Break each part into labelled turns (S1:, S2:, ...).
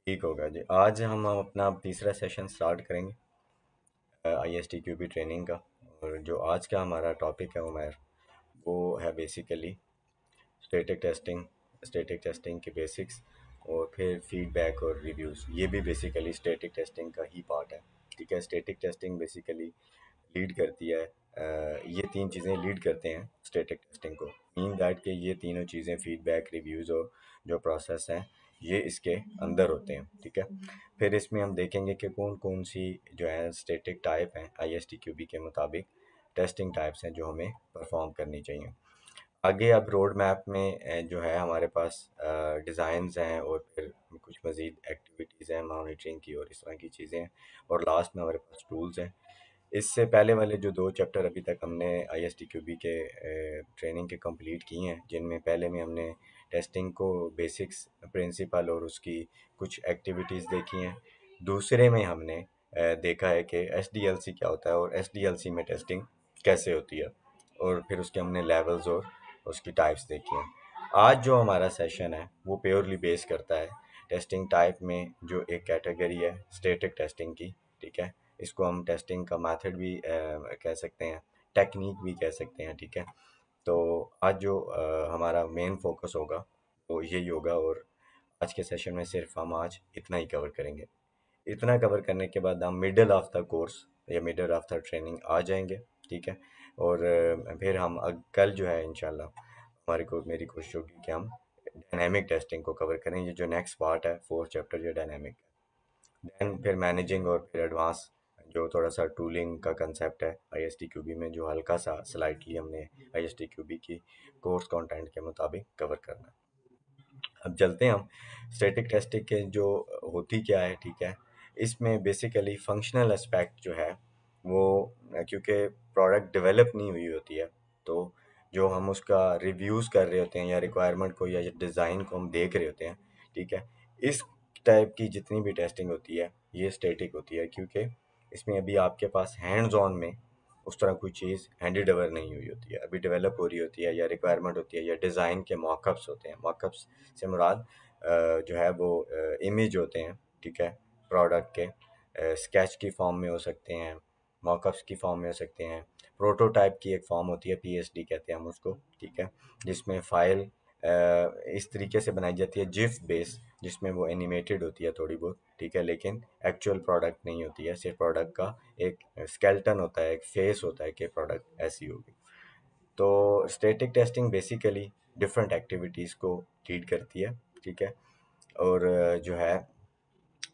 S1: ठीक होगा जी। आज हम अपना तीसरा सेशन स्टार्ट करेंगे ISTQB ट्रेनिंग का। और जो आज का हमारा टॉपिक है उमर, वो है बेसिकली स्टैटिक टेस्टिंग के बेसिक्स, और फिर फीडबैक और रिव्यूज़। ये भी बेसिकली स्टैटिक टेस्टिंग का ही पार्ट है। ठीक है, स्टैटिक टेस्टिंग बेसिकली लीड करती है, ये तीन चीज़ें लीड करते हैं स्टैटिक टेस्टिंग को। मीन दैट कि ये तीनों चीज़ें फीडबैक, रिव्यूज़ और जो प्रोसेस हैं, ये इसके अंदर होते हैं। ठीक है, फिर इसमें हम देखेंगे कि कौन कौन सी जो है स्टैटिक टाइप हैं ISTQB के मुताबिक, टेस्टिंग टाइप्स हैं जो हमें परफॉर्म करनी चाहिए। आगे अब रोड मैप में जो है हमारे पास डिज़ाइंस हैं, और फिर कुछ मज़ीद एक्टिविटीज़ हैं मॉनिटरिंग की और इस तरह की चीज़ें हैं, और लास्ट में हमारे पास टूल्स हैं। इससे पहले वाले जो दो चैप्टर अभी तक हमने ISTQB के ट्रेनिंग के कंप्लीट किए हैं, जिनमें पहले में हमने टेस्टिंग को बेसिक्स, प्रिंसिपल और उसकी कुछ एक्टिविटीज़ देखी हैं। दूसरे में हमने देखा है कि SDLC क्या होता है और SDLC में टेस्टिंग कैसे होती है, और फिर उसके हमने लेवल्स और उसकी टाइप्स देखी हैं। आज जो हमारा सेशन है वो प्योरली बेस करता है टेस्टिंग टाइप में, जो एक कैटेगरी है स्टैटिक टेस्टिंग की। ठीक है, इसको हम टेस्टिंग का मेथड भी कह सकते हैं, टेक्निक भी कह सकते हैं। ठीक है, तो आज जो हमारा मेन फोकस होगा वो यही होगा, और आज के सेशन में सिर्फ हम आज इतना ही कवर करेंगे। इतना कवर करने के बाद हम मिडल ऑफ द कोर्स या मिडल ऑफ द ट्रेनिंग आ जाएंगे। ठीक है, और फिर हम कल जो है इंशाल्लाह हमारे को मेरी कोशिश होगी कि हम डायनेमिक टेस्टिंग को कवर करें। ये जो नेक्स्ट पार्ट है, फोर्थ चैप्टर जो डायनेमिक, देन फिर मैनेजिंग और फिर एडवांस, जो थोड़ा सा टूलिंग का कंसेप्ट है ISTQB में, जो हल्का सा स्लाइटली हमने ISTQB की कोर्स कंटेंट के मुताबिक कवर करना है। अब चलते हैं हम स्टैटिक टेस्टिंग के जो होती क्या है। ठीक है, इसमें बेसिकली फंक्शनल एस्पेक्ट जो है वो, क्योंकि प्रोडक्ट डेवलप नहीं हुई होती है, तो जो हम उसका रिव्यूज़ कर रहे होते हैं या रिक्वायरमेंट को या डिज़ाइन को हम देख रहे होते हैं। ठीक है, इस टाइप की जितनी भी टेस्टिंग होती है ये स्टैटिक होती है, क्योंकि इसमें अभी आपके पास हैंड्स ऑन में उस तरह कोई चीज़ हैंडी ओवर नहीं हुई होती है, अभी डेवलप हो रही होती है, या रिक्वायरमेंट होती है, या डिज़ाइन के मॉकअप्स होते हैं। मॉकअप्स से मुराद जो है वो इमेज होते हैं। ठीक है, प्रोडक्ट के स्केच की फॉर्म में हो सकते हैं, मॉकअप्स की फॉर्म में हो सकते हैं, प्रोटोटाइप की एक फॉर्म होती है, PSD कहते हैं हम उसको। ठीक है, जिसमें फाइल इस तरीके से बनाई जाती है जिफ बेस, जिसमें वो एनिमेटेड होती है थोड़ी बहुत। ठीक है, लेकिन एक्चुअल प्रोडक्ट नहीं होती है, सिर्फ प्रोडक्ट का एक स्केलेटन होता है, एक फेस होता है कि प्रोडक्ट ऐसी होगी। तो static testing basically different activities को लीड करती है। ठीक है, और जो है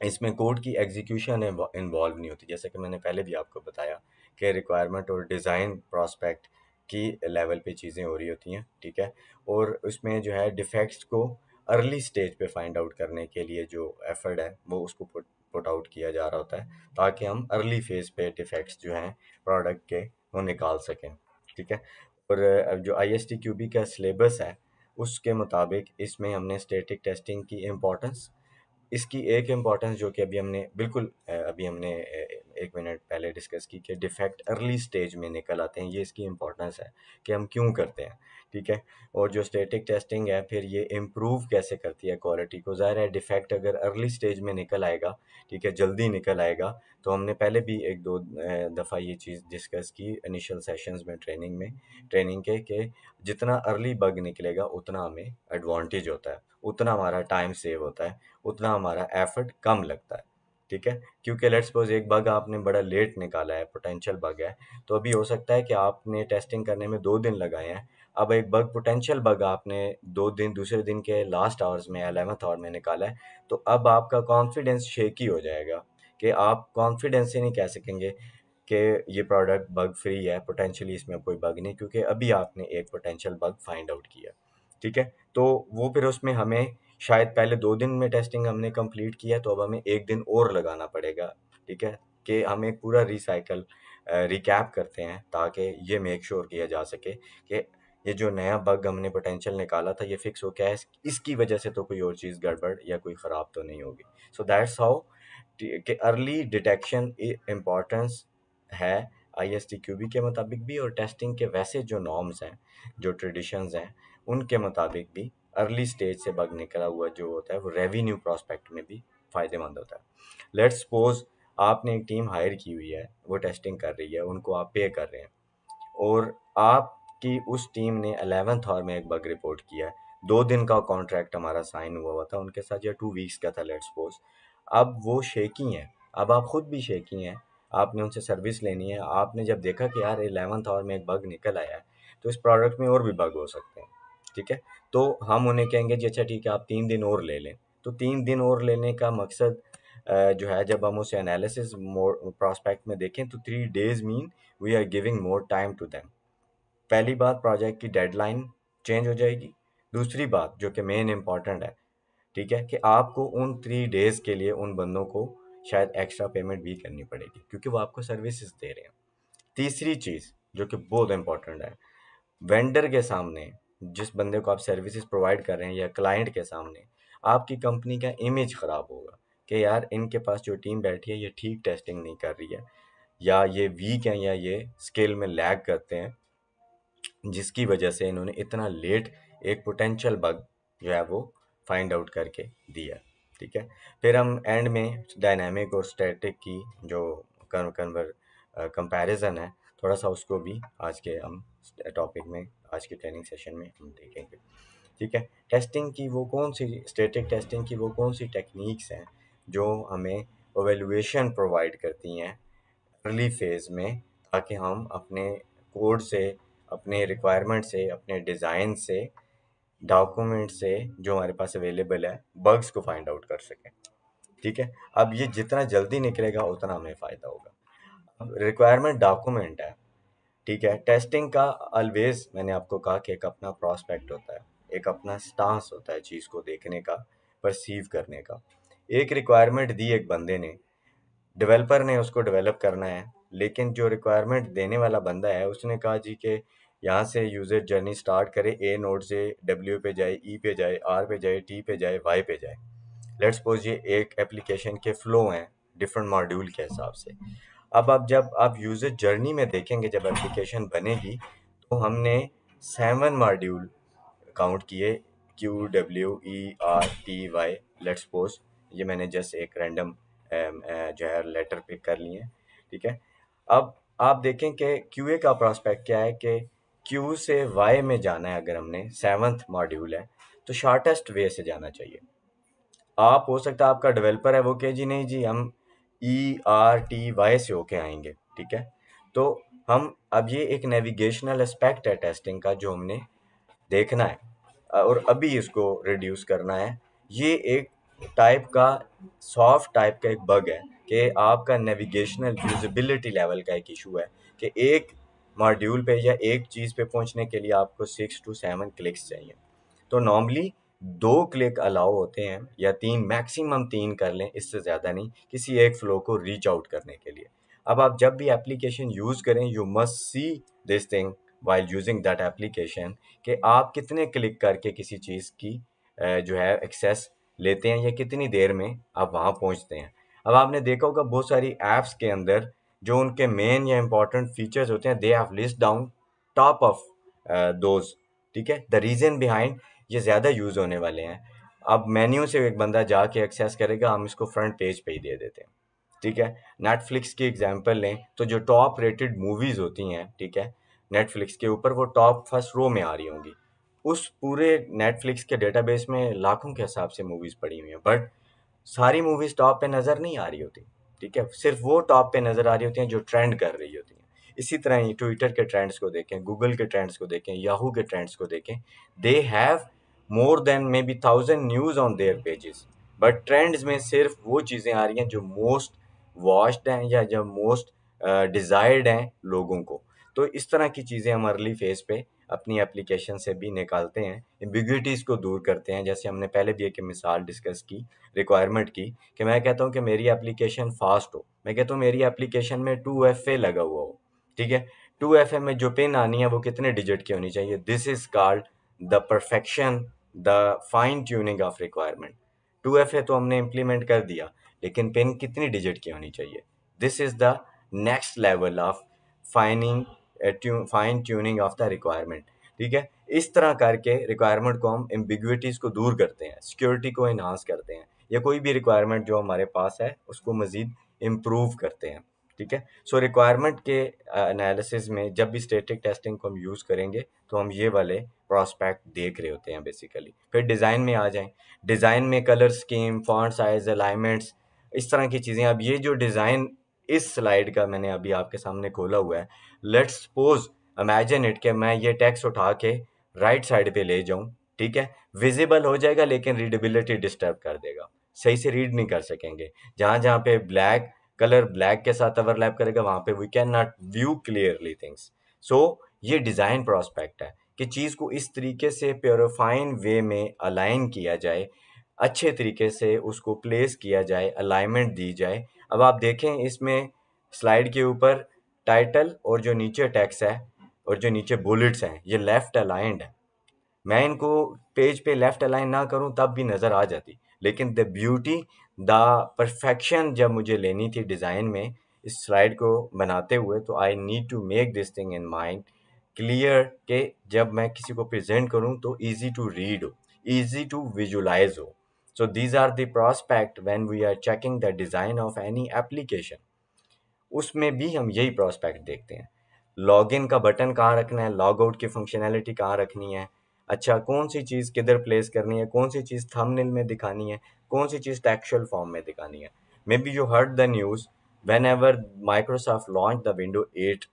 S1: इसमें कोड की एग्जीक्यूशन इन्वॉल्व नहीं होती, जैसे कि मैंने पहले भी आपको बताया कि रिक्वायरमेंट और डिज़ाइन प्रोस्पेक्ट की लेवल पे चीज़ें हो रही होती हैं। ठीक है, और उसमें जो है डिफेक्ट्स को अर्ली स्टेज पे फाइंड आउट करने के लिए जो एफर्ट है वो उसको पुट पुट आउट किया जा रहा होता है, ताकि हम अर्ली फेज पे डिफेक्ट्स जो हैं प्रोडक्ट के वो निकाल सकें। ठीक है, और अब जो ISTQB का सिलेबस है उसके मुताबिक इसमें हमने स्टैटिक टेस्टिंग की इम्पोर्टेंस, इसकी एक इम्पॉर्टेंस जो कि अभी हमने 1 मिनट पहले डिस्कस की कि डिफेक्ट अर्ली स्टेज में निकल आते हैं, ये इसकी इम्पोर्टेंस है कि हम क्यों करते हैं। ठीक है, और जो स्टैटिक टेस्टिंग है फिर ये इम्प्रूव कैसे करती है क्वालिटी को। ज़ाहिर है डिफेक्ट अगर अर्ली स्टेज में निकल आएगा, ठीक है, जल्दी निकल आएगा, तो हमने पहले भी एक दो दफ़ा ये चीज़ डिस्कस की इनिशियल सेशंस में, ट्रेनिंग के कि जितना अर्ली बग निकलेगा उतना हमें एडवांटेज होता है, उतना हमारा टाइम सेव होता है, उतना हमारा एफर्ट कम लगता है। ठीक है, क्योंकि लेट्स सपोज एक बग आपने बड़ा लेट निकाला है, पोटेंशियल बग है, तो अभी हो सकता है कि आपने टेस्टिंग करने में 2 दिन लगाए हैं। अब एक बग, पोटेंशियल बग आपने 2 दिन, दूसरे दिन के लास्ट आवर्स में, 11th आवर में निकाला है, तो अब आपका कॉन्फिडेंस शेकी हो जाएगा कि आप कॉन्फिडेंस से नहीं कह सकेंगे कि ये प्रोडक्ट बग फ्री है, पोटेंशियली इसमें कोई बग नहीं, क्योंकि अभी आपने एक पोटेंशियल बग फाइंड आउट किया। ठीक है, तो वो फिर उसमें हमें शायद पहले 2 दिन में टेस्टिंग हमने कंप्लीट किया, तो अब हमें 1 दिन और लगाना पड़ेगा। ठीक है, कि हम एक पूरा रिसाइकल रिकैप करते हैं, ताकि ये मेक श्योर किया जा सके कि ये जो नया बग हमने पोटेंशियल निकाला था ये फिक्स हो गया है, इसकी वजह से तो कोई और चीज़ गड़बड़ या कोई ख़राब तो नहीं होगी। सो दैट्स हाउ कि अर्ली डिटेक्शन इम्पोर्टेंस है ISTQB के मुताबिक भी, और टेस्टिंग के वैसे जो नॉर्म्स हैं, जो ट्रेडिशंस हैं, उनके मुताबिक भी अर्ली स्टेज से बग निकला हुआ जो होता है वो रेवेन्यू प्रोस्पेक्ट में भी फ़ायदेमंद होता है। लेट्स सपोज़ आपने एक टीम हायर की हुई है, वो टेस्टिंग कर रही है, उनको आप पे कर रहे हैं, और आपकी उस टीम ने 11th आवर में एक बग रिपोर्ट किया है। 2 दिन का कॉन्ट्रैक्ट हमारा साइन हुआ हुआ था उनके साथ, या 2 वीक्स का था लेट्स सपोज। अब वो शेकी हैं, अब आप खुद भी शेकी हैं, आपने उनसे सर्विस लेनी है। आपने जब देखा कि यार 11th आवर में एक बग निकल आया है, तो इस प्रोडक्ट में और भी बग हो सकते हैं, ठीक है। तो हम उन्हें कहेंगे जी अच्छा ठीक है, आप 3 दिन और ले लें। तो 3 दिन और लेने का मकसद जो है, जब हम उसे एनालिसिस मोड प्रोस्पेक्ट में देखें, तो 3 days mean we are giving more time to them. पहली बात, प्रोजेक्ट की डेडलाइन चेंज हो जाएगी। दूसरी बात जो कि मेन इम्पॉर्टेंट है, ठीक है, कि आपको उन 3 डेज के लिए उन बंदों को शायद एक्स्ट्रा पेमेंट भी करनी पड़ेगी, क्योंकि वो आपको सर्विसेज दे रहे हैं। तीसरी चीज़ जो कि बहुत इंपॉर्टेंट है, वेंडर के सामने, जिस बंदे को आप सर्विसेज प्रोवाइड कर रहे हैं, या क्लाइंट के सामने, आपकी कंपनी का इमेज ख़राब होगा कि यार इनके पास जो टीम बैठी है ये ठीक टेस्टिंग नहीं कर रही है, या ये वीक हैं, या ये स्किल में लैग करते हैं, जिसकी वजह से इन्होंने इतना लेट एक पोटेंशियल बग जो है वो फाइंड आउट करके दिया, ठीक है। फिर हम एंड में डायनामिक और स्टैटिक की जो कन्वर कंपैरिजन है, थोड़ा सा उसको भी आज के हम टॉपिक में, आज के ट्रेनिंग सेशन में हम देखेंगे, ठीक है। टेस्टिंग की वो कौन सी, स्टैटिक टेस्टिंग की वो कौन सी टेक्निक्स हैं जो हमें ओवेल्युएशन प्रोवाइड करती हैं अर्ली फेज़ में, ताकि हम अपने कोड से, अपने रिक्वायरमेंट से, अपने डिज़ाइन से, डॉक्यूमेंट से जो हमारे पास अवेलेबल है, बग्स को फाइंड आउट कर सकें, ठीक है। अब ये जितना जल्दी निकलेगा उतना हमें फ़ायदा होगा। अब रिक्वायरमेंट डॉक्यूमेंट है, ठीक है। टेस्टिंग का ऑलवेज मैंने आपको कहा कि एक अपना प्रोस्पेक्ट होता है, एक अपना स्टांस होता है चीज़ को देखने का, परसीव करने का। एक रिक्वायरमेंट दी एक बंदे ने, डेवलपर ने उसको डेवलप करना है, लेकिन जो रिक्वायरमेंट देने वाला बंदा है उसने कहा जी कि यहाँ से यूज़र जर्नी स्टार्ट करे, ए नोड से डब्ल्यू पे जाए, ई पे जाए, आर पे जाए, टी पे जाए, वाई पे जाए। लेट्स सपोज ये एक एप्लीकेशन के फ्लो हैं डिफरेंट मॉड्यूल के हिसाब से। अब आप जब आप यूज़र जर्नी में देखेंगे, जब एप्लीकेशन बनेगी, तो हमने 7 मॉड्यूल काउंट किए, Q W E R T Y, let's suppose. ये मैंने जस्ट एक रैंडम जो है लेटर पिक कर लिए हैं, ठीक है। अब आप देखें कि क्यू ए का प्रॉस्पेक्ट क्या है, कि क्यू से वाई में जाना है, अगर हमने 7th मॉड्यूल है, तो शॉर्टेस्ट वे से जाना चाहिए। आप हो सकता है आपका डेवलपर है वो कहे जी नहीं जी हम ई आर टी वाई से होके आएंगे, ठीक है। तो हम, अब ये एक नेविगेशनल एस्पेक्ट है टेस्टिंग का जो हमने देखना है, और अभी इसको रिड्यूस करना है। ये एक टाइप का, सॉफ्ट टाइप का एक बग है, कि आपका नेविगेशनल यूजिबिलिटी लेवल का एक इशू है, कि एक मॉड्यूल पे या एक चीज़ पे पहुंचने के लिए आपको 6 to 7 क्लिक्स चाहिए। तो नॉर्मली 2 क्लिक अलाउ होते हैं, या 3, मैक्सिमम 3 कर लें, इससे ज़्यादा नहीं, किसी एक फ्लो को रीच आउट करने के लिए। अब आप जब भी एप्लीकेशन यूज़ करें, you must see this thing while using that application, कि आप कितने क्लिक करके किसी चीज़ की जो है एक्सेस लेते हैं, या कितनी देर में आप वहाँ पहुँचते हैं। अब आपने देखा होगा बहुत सारी ऐप्स के अंदर जो उनके मेन या इम्पोर्टेंट फीचर्स होते हैं, they have list down top of those, ठीक है। द रीज़न बिहाइंड, ये ज़्यादा यूज़ होने वाले हैं। अब मेन्यू से एक बंदा जाके एक्सेस करेगा, हम इसको फ्रंट पेज पे ही दे देते हैं, ठीक है। नेटफ्लिक्स की एग्जांपल लें, तो जो टॉप रेटेड मूवीज़ होती हैं, ठीक है, नेटफ्लिक्स के ऊपर वो टॉप फर्स्ट रो में आ रही होंगी। उस पूरे नेटफ्लिक्स के डेटाबेस में लाखों के हिसाब से मूवीज़ पड़ी हुई हैं, बट सारी मूवीज़ टॉप पे नज़र नहीं आ रही होती, ठीक है। सिर्फ वो टॉप पे नज़र आ रही होती हैं जो ट्रेंड कर रही होती हैं। इसी तरह ही ट्विटर के ट्रेंड्स को देखें, गूगल के ट्रेंड्स को देखें, याहू के ट्रेंड्स को देखें, they have more than may be 1000 news on their pages, but trends में सिर्फ वो चीज़ें आ रही हैं जो मोस्ट वॉच्ड हैं, या जो मोस्ट डिज़ायर्ड हैं लोगों को। तो इस तरह की चीज़ें हम अर्ली फेज़ पे अपनी एप्लीकेशन से भी निकालते हैं, एम्बिग्विटीज़ को दूर करते हैं। जैसे हमने पहले भी एक मिसाल डिस्कस की रिक्वायरमेंट की, कि मैं कहता हूँ कि मेरी एप्लीकेशन फास्ट हो, मैं कहता हूँ मेरी एप्लीकेशन में 2FA लगा हुआ हो, ठीक है। 2FA में जो पिन आनी है वो कितने डिजिट की होनी चाहिए, this is called the perfection, the fine tuning of requirement. 2FA तो हमने इम्प्लीमेंट कर दिया, लेकिन पिन कितनी डिजिट की होनी चाहिए, this is the next level of fining, fine tuning of the requirement, ठीक है। इस तरह करके रिक्वायरमेंट को हम एम्बिग्विटीज़ को दूर करते हैं, सिक्योरिटी को इन्हांस करते हैं। या कोई भी रिक्वायरमेंट जो हमारे पास है उसको मज़ीद इम्प्रूव करते हैं। ठीक है, सो रिक्वायरमेंट के एनालिसिस में जब भी स्टैटिक टेस्टिंग को हम यूज़ करेंगे तो हम ये वाले प्रॉस्पेक्ट देख रहे होते हैं बेसिकली। फिर डिज़ाइन में आ जाएं, डिज़ाइन में colour scheme, font size, alignments, इस तरह की चीज़ें। अब ये जो डिज़ाइन इस स्लाइड का मैंने अभी आपके सामने खोला हुआ है, लेट्स सपोज इमेजिन इट कि मैं ये टेक्स्ट उठा के राइट साइड पे ले जाऊं, ठीक है, विजिबल हो जाएगा लेकिन रीडेबिलिटी डिस्टर्ब कर देगा, सही से रीड नहीं कर सकेंगे। जहां जहां पे ब्लैक कलर ब्लैक के साथ ओवरलैप करेगा वहां पे we can not view clearly things. So ये डिजाइन प्रोस्पेक्ट है कि चीज को इस तरीके से प्योरीफाइन वे में अलाइन किया जाए, अच्छे तरीके से उसको प्लेस किया जाए, अलाइनमेंट दी जाए। अब आप देखें इसमें स्लाइड के ऊपर टाइटल और जो नीचे टेक्स्ट है और जो नीचे बुलेट्स हैं ये लेफ्ट अलाइंड है। मैं इनको पेज पे लेफ्ट अलाइन ना करूं तब भी नज़र आ जाती, लेकिन द ब्यूटी, द परफेक्शन जब मुझे लेनी थी डिज़ाइन में इस स्लाइड को बनाते हुए, तो I need to make this thing in mind clear कि जब मैं किसी को प्रेजेंट करूं तो इजी टू रीड हो, इजी टू विजुलाइज हो। So these are the prospect when we are checking the design of any application. उसमें भी हम यही प्रोस्पेक्ट देखते हैं। लॉगिन का बटन कहाँ रखना है, लॉग आउट की फंक्शनैलिटी कहाँ रखनी है, अच्छा कौन सी चीज़ किधर प्लेस करनी है, कौन सी चीज़ थंबनेल में दिखानी है, कौन सी चीज़ टेक्सचुअल फॉर्म में दिखानी है। May B you heard the news when ever Microsoft launch the window 8,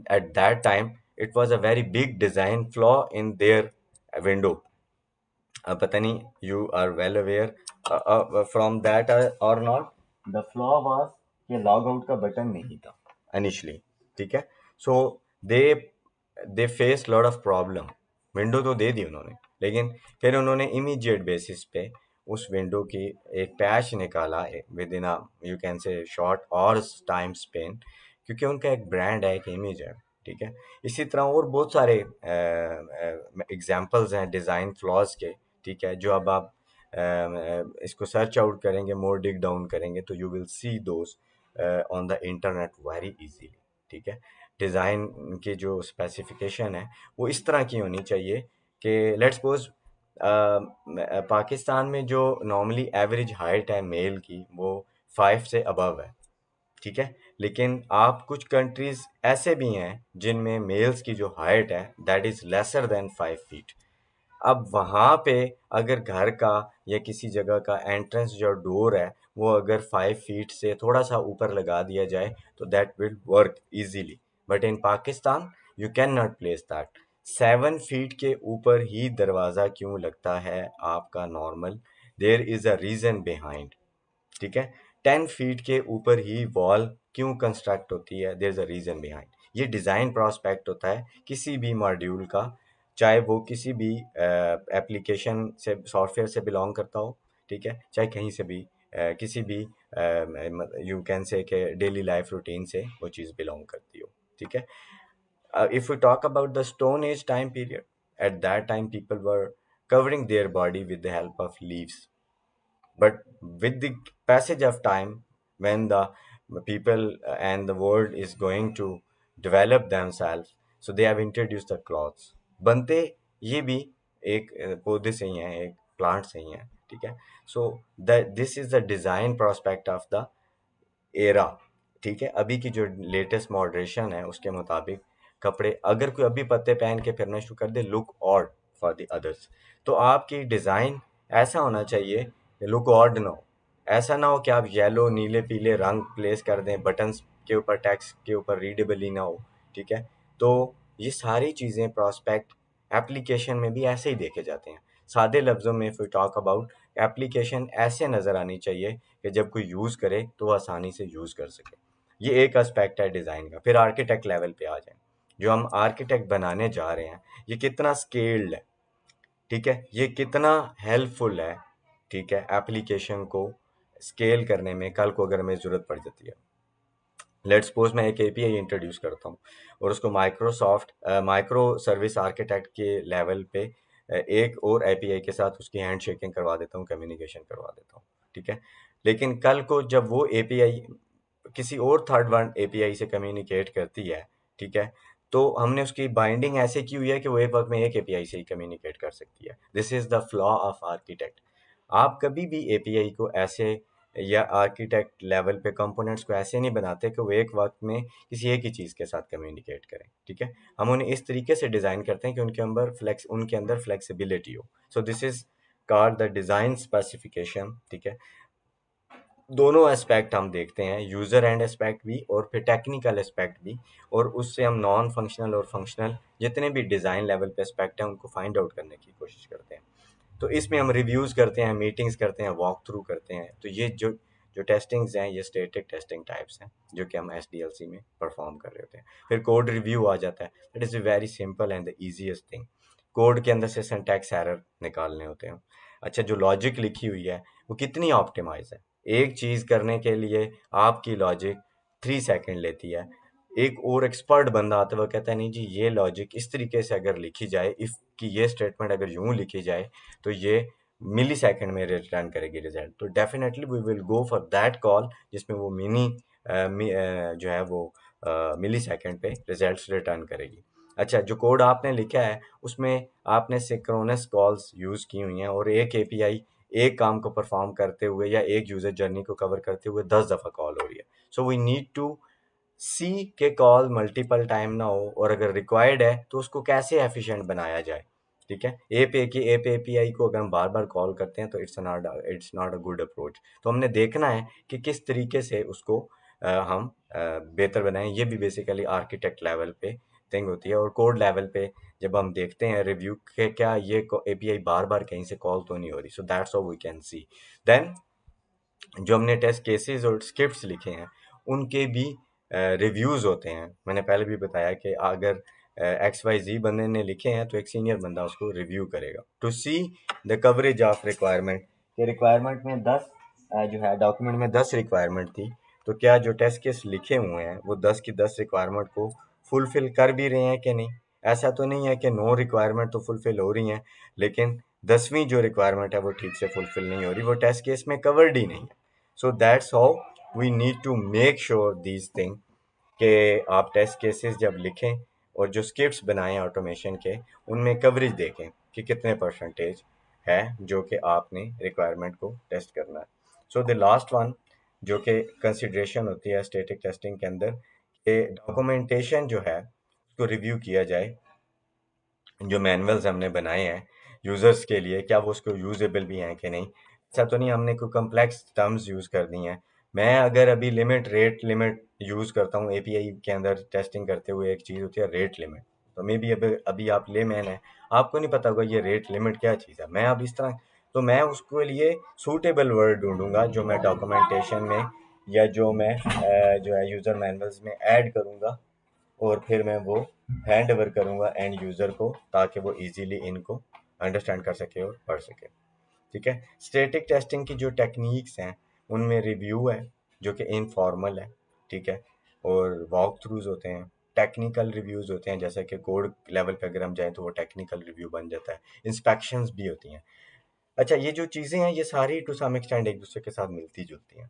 S1: at that time it was a very big design flaw in their window। अब पता नहीं you are well aware from that और not. The flaw was कि log out का button नहीं था initially, ठीक है। So they they face lot of problem. Window तो दे दी उन्होंने, लेकिन फिर उन्होंने इमीडिएट बेसिस पे उस विंडो की एक पैच निकाला विद इन यू कैन से शॉर्ट और टाइम स्पेन, क्योंकि उनका एक ब्रांड है, एक इमेज है, ठीक है। इसी तरह और बहुत सारे एग्जांपल्स हैं डिज़ाइन फ्लॉज के, ठीक है, जो अब आप इसको सर्च आउट करेंगे, मोर डिग डाउन करेंगे तो you will see those on the internet very easily, ठीक है। डिज़ाइन की जो स्पेसिफिकेशन है वो इस तरह की होनी चाहिए कि लेट्स सपोज पाकिस्तान में जो नॉर्मली एवरेज हाइट है मेल की वो 5 से अबव है, ठीक है। लेकिन आप कुछ कंट्रीज ऐसे भी हैं जिनमें मेल्स की जो हाइट है that is lesser than 5 feet. अब वहाँ पे अगर घर का या किसी जगह का एंट्रेंस जो डोर है वो अगर 5 फीट से थोड़ा सा ऊपर लगा दिया जाए तो that will work easily, but in Pakistan you can not place that. 7 feet के ऊपर ही दरवाज़ा क्यों लगता है आपका normal, there is a reason behind, ठीक है। 10 फीट के ऊपर ही वॉल क्यों कंस्ट्रक्ट होती है, there is a reason behind. ये डिज़ाइन प्रोस्पेक्ट होता है किसी भी मॉड्यूल का, चाहे वो किसी भी एप्लीकेशन से सॉफ्टवेयर से बिलोंग करता हो, ठीक है, चाहे कहीं से भी किसी भी यू कैन से के डेली लाइफ रूटीन से वो चीज़ बिलोंग करती हो, ठीक है। If you talk about the stone age time period, at that time people were covering their body with the help of leaves, but with the passage of time, when the people and the world is going to develop themselves, so they have introduced the cloths। बनते ये भी एक पौधे से ही हैं, एक plant से ही हैं, ठीक है। So the this is the design prospect of the era, ठीक है। अभी की जो लेटेस्ट मॉडरेशन है उसके मुताबिक कपड़े अगर कोई अभी पत्ते पहन के फिरना शुरू कर दे, look odd for the others. तो आपकी डिज़ाइन ऐसा होना चाहिए कि लुक ऑड ना हो। ऐसा ना हो कि आप येलो नीले पीले रंग प्लेस कर दें बटन्स के ऊपर, टैक्स के ऊपर, रीडेबल ही ना हो, ठीक है। तो ये सारी चीज़ें प्रॉस्पेक्ट एप्लीकेशन में भी ऐसे ही देखे जाते हैं। सादे लफ्ज़ों में if you talk about, application ऐसे नज़र आनी चाहिए कि जब कोई यूज़ करे तो वो आसानी से यूज़ कर सके। ये एक एस्पेक्ट है डिज़ाइन का। फिर आर्किटेक्ट लेवल पे आ जाएं, जो हम आर्किटेक्ट बनाने जा रहे हैं ये कितना स्केल्ड है, ठीक है, ये कितना हेल्पफुल है, ठीक है, एप्लीकेशन को स्केल करने में कल को अगर हमें ज़रूरत पड़ जाती है। लेट्स सपोज मैं एक एपीआई इंट्रोड्यूस करता हूँ और उसको माइक्रोसॉफ्ट माइक्रो सर्विस आर्किटेक्ट के लेवल पे एक और एपीआई के साथ उसकी हैंड शेकिंग करवा देता हूँ, कम्युनिकेशन करवा देता हूँ, ठीक है। लेकिन कल को जब वो एपीआई किसी और थर्ड वर्ल्ड एपीआई से कम्युनिकेट करती है, ठीक है, तो हमने उसकी बाइंडिंग ऐसे की हुई है कि वो एक वक्त में एक एपीआई से ही कम्युनिकेट कर सकती है। This is the flaw of architect. आप कभी भी एपीआई को ऐसे या आर्किटेक्ट लेवल पे कंपोनेंट्स को ऐसे नहीं बनाते कि वो एक वक्त में किसी एक ही चीज़ के साथ कम्युनिकेट करें, ठीक है। हम उन्हें इस तरीके से डिज़ाइन करते हैं कि उनके अंदर फ्लेक्सिबिलिटी हो। So this is called the design specification, ठीक है। दोनों एस्पेक्ट हम देखते हैं, यूज़र एंड एस्पेक्ट भी और फिर टेक्निकल एस्पेक्ट भी, और उससे हम नॉन फंक्शनल और फंक्शनल जितने भी डिज़ाइन लेवल पे एस्पेक्ट हैं उनको फाइंड आउट करने की कोशिश करते हैं। तो इसमें हम रिव्यूज़ करते हैं, मीटिंग्स करते हैं, वॉक थ्रू करते हैं। तो ये जो जो टेस्टिंग्स हैं ये स्टैटिक टेस्टिंग टाइप्स हैं जो कि हम एसडीएलसी में परफॉर्म कर रहे होते हैं। फिर कोड रिव्यू आ जाता है, that is a very simple and the easiest thing. Code के अंदर से सिंटैक्स एरर निकालने होते हैं। अच्छा, जो लॉजिक लिखी हुई है वो कितनी ऑप्टिमाइज है। एक चीज़ करने के लिए आपकी लॉजिक 3 सेकंड लेती है, एक और एक्सपर्ट बंदा आता है वो कहता है नहीं जी ये लॉजिक इस तरीके से अगर लिखी जाए, इफ़ की ये स्टेटमेंट अगर यूं लिखी जाए तो ये मिली सेकेंड में रिटर्न करेगी रिजल्ट। तो definitely we will go for that call जिसमें वो जो है वो मिली सेकेंड पे रिजल्ट्स रिटर्न करेगी। अच्छा, जो कोड आपने लिखा है उसमें आपने सिंक्रोनस कॉल्स यूज़ की हुई हैं और एक एपीआई एक काम को परफॉर्म करते हुए या एक यूज़र जर्नी को कवर करते हुए 10 दफ़ा कॉल हो रही है। सो वी नीड टू सी के कॉल मल्टीपल टाइम ना हो, और अगर रिक्वायर्ड है तो उसको कैसे एफिशिएंट बनाया जाए, ठीक है। एप एपीआई को अगर हम बार बार कॉल करते हैं तो it's not a good approach. तो हमने देखना है कि किस तरीके से उसको हम बेहतर बनाएं। ये भी बेसिकली आर्किटेक्ट लेवल पे थिंग होती है, और कोड लेवल पे जब हम देखते हैं रिव्यू के क्या ये एपीआई बार बार कहीं से कॉल तो नहीं हो रही। So that's how we can see. Then जो हमने टेस्ट केसेस और स्क्रिप्ट्स लिखे हैं उनके भी रिव्यूज़ होते हैं। मैंने पहले भी बताया कि अगर एक्स वाई जी बंदे ने लिखे हैं तो एक सीनियर बंदा उसको रिव्यू करेगा to see the coverage of requirement. कि रिक्वायरमेंट में 10 जो है डॉक्यूमेंट में 10 रिक्वायरमेंट थी, तो क्या जो टेस्ट केस लिखे हुए हैं वो 10 की 10 रिक्वायरमेंट को फुलफिल कर भी रहे हैं कि नहीं। ऐसा तो नहीं है कि 9 रिक्वायरमेंट तो फुलफिल हो रही हैं लेकिन 10वीं जो रिक्वायरमेंट है वो ठीक से फुलफिल नहीं हो रही, वो टेस्ट केस में कवर्ड ही नहीं है। So that's how we need to make sure these thing कि आप टेस्ट केसेस जब लिखें और जो स्क्रिप्ट्स बनाएं ऑटोमेशन के, उनमें कवरेज देखें कि कितने परसेंटेज है जो कि आपने रिक्वायरमेंट को टेस्ट करना है। सो द लास्ट वन जो कि कंसिडरेशन होती है स्टैटिक टेस्टिंग के अंदर, कि डॉक्यूमेंटेशन जो है उसको रिव्यू किया जाए। जो मैनुअल्स हमने बनाए हैं यूज़र्स के लिए, क्या वो उसको यूजेबल भी हैं कि नहीं। ऐसा तो नहीं हमने कोई कम्प्लेक्स टर्म्स यूज़ कर दी हैं। मैं अगर अभी रेट लिमिट यूज़ करता हूँ एपीआई के अंदर टेस्टिंग करते हुए, एक चीज़ होती है रेट लिमिट। तो मे बी अभी अभी आप लेमैन है, आपको नहीं पता होगा ये रेट लिमिट क्या चीज़ है। मैं अब इस तरह, तो मैं उसके लिए सूटेबल वर्ड ढूंढूंगा जो मैं डॉक्यूमेंटेशन में या जो मैं जो है यूज़र मैनुअल्स में ऐड करूँगा, और फिर मैं वो हैंड ओवर करूँगा एंड यूज़र को ताकि वो इजीली इनको अंडरस्टैंड कर सके और पढ़ सके, ठीक है। स्टैटिक टेस्टिंग की जो टेक्निक्स हैं उनमें रिव्यू है जो कि इनफॉर्मल है, ठीक है, और वॉक थ्रूज होते हैं, टेक्निकल रिव्यूज़ होते हैं जैसे कि कोड लेवल पे अगर हम जाएँ तो वो टेक्निकल रिव्यू बन जाता है, इंस्पेक्शंस भी होती हैं। अच्छा, ये जो चीज़ें हैं ये सारी टू सम एक्सटेंड एक दूसरे के साथ मिलती जुलती हैं।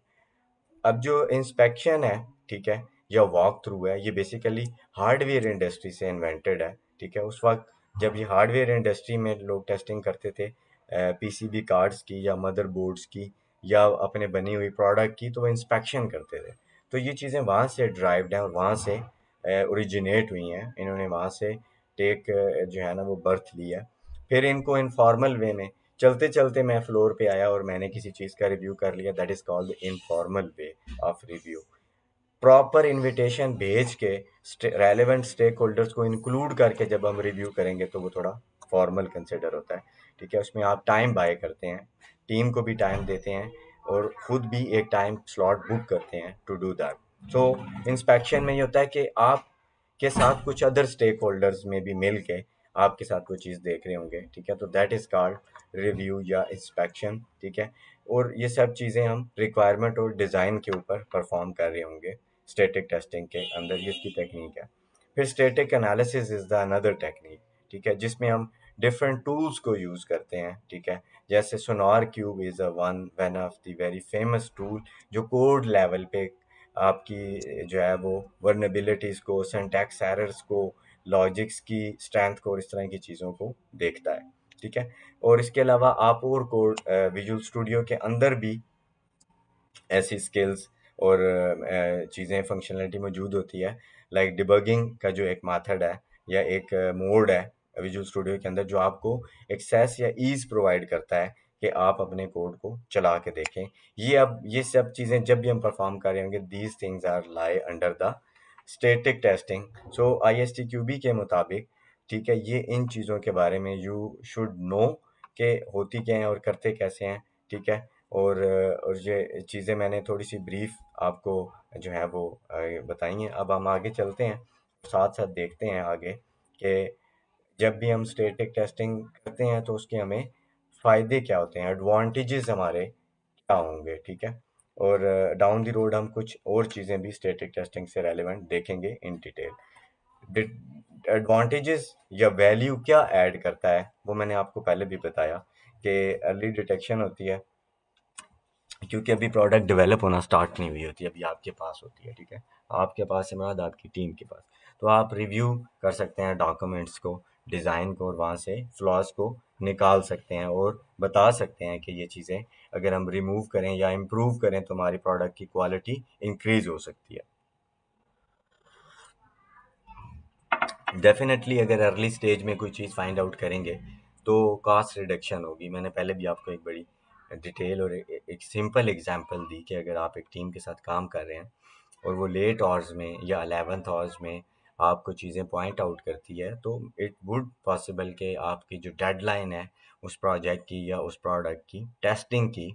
S1: अब जो इंस्पेक्शन है, ठीक है, या वॉक थ्रू है, ये बेसिकली हार्डवेयर इंडस्ट्री से इन्वेंटेड है, ठीक है। उस वक्त जब ये हार्डवेयर इंडस्ट्री में लोग टेस्टिंग करते थे पीसीबी कार्ड्स की या मदरबोर्ड्स की या अपने बनी हुई प्रोडक्ट की, तो वो इंस्पेक्शन करते थे। तो ये चीज़ें वहाँ से ड्राइव्ड हैं और वहाँ से ओरिजिनेट हुई हैं, इन्होंने वहाँ से टेक जो है ना वो बर्थ ली है। फिर इनको इनफॉर्मल वे में चलते चलते मैं फ्लोर पे आया और मैंने किसी चीज़ का रिव्यू कर लिया, that is called informal way of review. Proper invitation भेज के रेलेवेंट स्टेक होल्डर्स को इंक्लूड करके जब हम रिव्यू करेंगे तो वो थोड़ा फॉर्मल कंसिडर होता है, ठीक है। उसमें आप टाइम बाय करते हैं, टीम को भी टाइम देते हैं और खुद भी एक टाइम स्लॉट बुक करते हैं to do that. So inspection में ये होता है कि आप के साथ कुछ अदर स्टेक होल्डर्स में भी मिल के आपके साथ कोई चीज़ देख रहे होंगे, ठीक है। तो दैट इज़ कॉल्ड रिव्यू या इंस्पेक्शन, ठीक है। और ये सब चीज़ें हम रिक्वायरमेंट और डिज़ाइन के ऊपर परफॉर्म कर रहे होंगे स्टैटिक टेस्टिंग के अंदर, ये इसकी टेक्निक है। फिर static analysis is the another technique, ठीक है, जिसमें हम डिफरेंट टूल्स को यूज़ करते हैं, ठीक है। जैसे SonarQube is a one of the very famous tool जो कोड लेवल पे आपकी जो है वो वर्नेबिलिटीज़ को, सिंटैक्स एरर्स को, लॉजिक्स की स्ट्रेंथ को और इस तरह की चीज़ों को देखता है। ठीक है। और इसके अलावा आप और कोड विजुअल स्टूडियो के अंदर भी ऐसी स्किल्स और चीज़ें फंक्शनलिटी मौजूद होती है, लाइक डिबगिंग का जो एक मेथड है या एक मोड है विजुअल स्टूडियो के अंदर, जो आपको एक्सेस या ईज प्रोवाइड करता है कि आप अपने कोड को चला के देखें। ये सब चीज़ें जब भी हम परफॉर्म कर रहे होंगे, these things are lie under the static testing. So ISTQB के मुताबिक, ठीक है, ये इन चीज़ों के बारे में यू शुड नो कि होती क्या हैं और करते कैसे हैं, ठीक है। और ये चीज़ें मैंने थोड़ी सी ब्रीफ आपको जो है वो बताई हैं। अब हम आगे चलते हैं, साथ साथ देखते हैं आगे कि जब भी हम स्टैटिक टेस्टिंग करते हैं तो उसके हमें फ़ायदे क्या होते हैं, एडवांटेजेस हमारे क्या होंगे, ठीक है। और डाउन द रोड हम कुछ और चीज़ें भी स्टैटिक टेस्टिंग से रेलेवेंट देखेंगे इन डिटेल। एडवांटेजेस या वैल्यू क्या ऐड करता है वो मैंने आपको पहले भी बताया कि अर्ली डिटेक्शन होती है, क्योंकि अभी प्रोडक्ट डेवलप होना स्टार्ट नहीं हुई होती, अभी आपके पास होती है, ठीक है। आपके पास से मुराद आपकी टीम के पास। तो आप रिव्यू कर सकते हैं डॉक्यूमेंट्स को, डिज़ाइन को, और वहाँ से फ्लॉज को निकाल सकते हैं और बता सकते हैं कि ये चीज़ें अगर हम रिमूव करें या इम्प्रूव करें तो हमारी प्रोडक्ट की क्वालिटी इंक्रीज हो सकती है। डेफिनेटली अगर अर्ली स्टेज में कोई चीज़ फाइंड आउट करेंगे तो कॉस्ट रिडक्शन होगी। मैंने पहले भी आपको एक बड़ी डिटेल और एक सिंपल एग्जांपल दी कि अगर आप एक टीम के साथ काम कर रहे हैं और वो लेट आवर्स में या 11th आवर्स में आपको चीज़ें पॉइंट आउट करती है, तो इट वुड पॉसिबल कि आपकी जो डेडलाइन है उस प्रोजेक्ट की या उस प्रोडक्ट की टेस्टिंग की,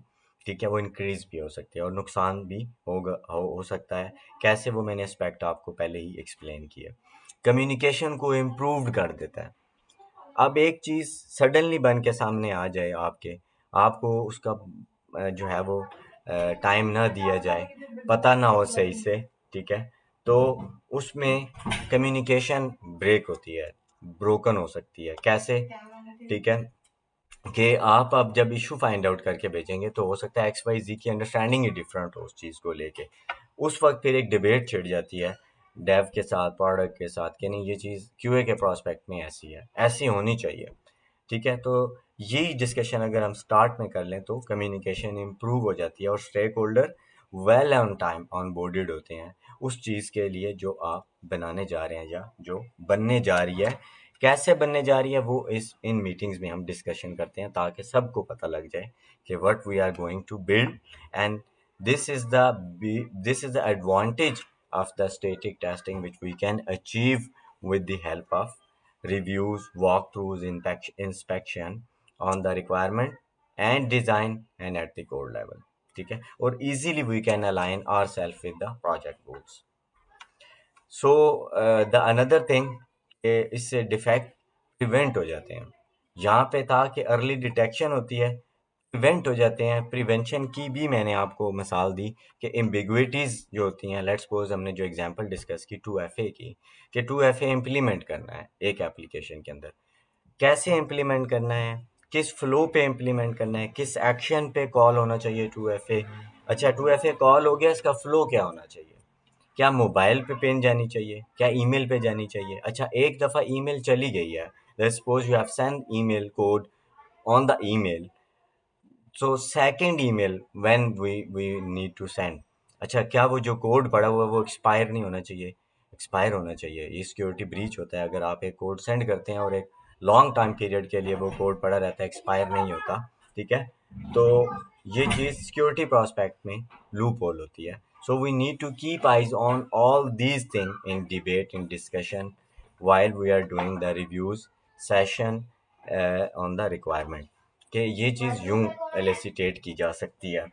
S1: ठीक है, वो इंक्रीज भी हो सकती है और नुकसान भी हो सकता है। कैसे, वो मैंने एस्पेक्ट आपको पहले ही एक्सप्लेन किया। कम्युनिकेशन को इम्प्रूव कर देता है। अब एक चीज़ सडनली बन के सामने आ जाए आपके, आपको उसका जो है वो टाइम ना दिया जाए, पता ना हो सही से, ठीक है, तो उसमें कम्युनिकेशन ब्रेक होती है, ब्रोकन हो सकती है। कैसे, ठीक है, कि आप अब जब इशू फाइंड आउट करके भेजेंगे तो हो सकता है XYZ की अंडरस्टैंडिंग ही डिफरेंट हो उस चीज़ को लेके। उस वक्त फिर एक डिबेट छिड़ जाती है डेव के साथ, प्रोडक्ट के साथ, कि नहीं ये चीज़ QA के प्रोस्पेक्ट में ऐसी है, ऐसी होनी चाहिए, ठीक है। तो यही डिस्कशन अगर हम स्टार्ट में कर लें तो कम्युनिकेशन इम्प्रूव हो जाती है और stakeholder well on time onboarded होते हैं उस चीज़ के लिए जो आप बनाने जा रहे हैं या जो बनने जा रही है। कैसे बनने जा रही है वो इस इन मीटिंग्स में हम डिस्कशन करते हैं ताकि सबको पता लग जाए कि what we are going to build. And this is the this is the advantage of the static testing which we can achieve with the help of reviews, walkthroughs, inspection on the requirement and design and at the code level, ठीक है। और easily we can align ourselves with the project goals. So the another thing, इससे defect prevent हो जाते हैं। यहाँ पे था कि अर्ली डिटेक्शन होती है, प्रिवेंट हो जाते हैं। प्रिवेंशन की भी मैंने आपको मिसाल दी कि एम्बिग्विटीज़ जो होती हैं, लेट्स सपोज हमने जो एग्जांपल डिस्कस की 2FA की, कि 2FA इम्प्लीमेंट करना है एक एप्लीकेशन के अंदर, कैसे इम्प्लीमेंट करना है, किस फ्लो पे इम्प्लीमेंट करना है, किस एक्शन पे कॉल होना चाहिए 2FA। अच्छा, 2FA कॉल हो गया, इसका फ्लो क्या होना चाहिए, क्या मोबाइल पे पेन जानी चाहिए, क्या ईमेल पे जानी चाहिए। अच्छा, एक दफ़ा ईमेल चली गई है, let's suppose you have send email code on the email, so second email when we need to send, अच्छा क्या वो जो कोड पड़ा हुआ है वो एक्सपायर नहीं होना चाहिए, एक्सपायर होना चाहिए। ये सिक्योरिटी ब्रीच होता है अगर आप एक कोड सेंड करते हैं और एक लॉन्ग टाइम पीरियड के लिए वो कोड पड़ा रहता है, एक्सपायर नहीं होता, ठीक है। तो ये चीज़ सिक्योरिटी प्रोस्पेक्ट में लूप होल होती है। So we need to keep eyes on all these thing in debate, in discussion, while we are doing the reviews session on the requirement, कि ये चीज़ यूं एलिसिटेट की जा सकती है,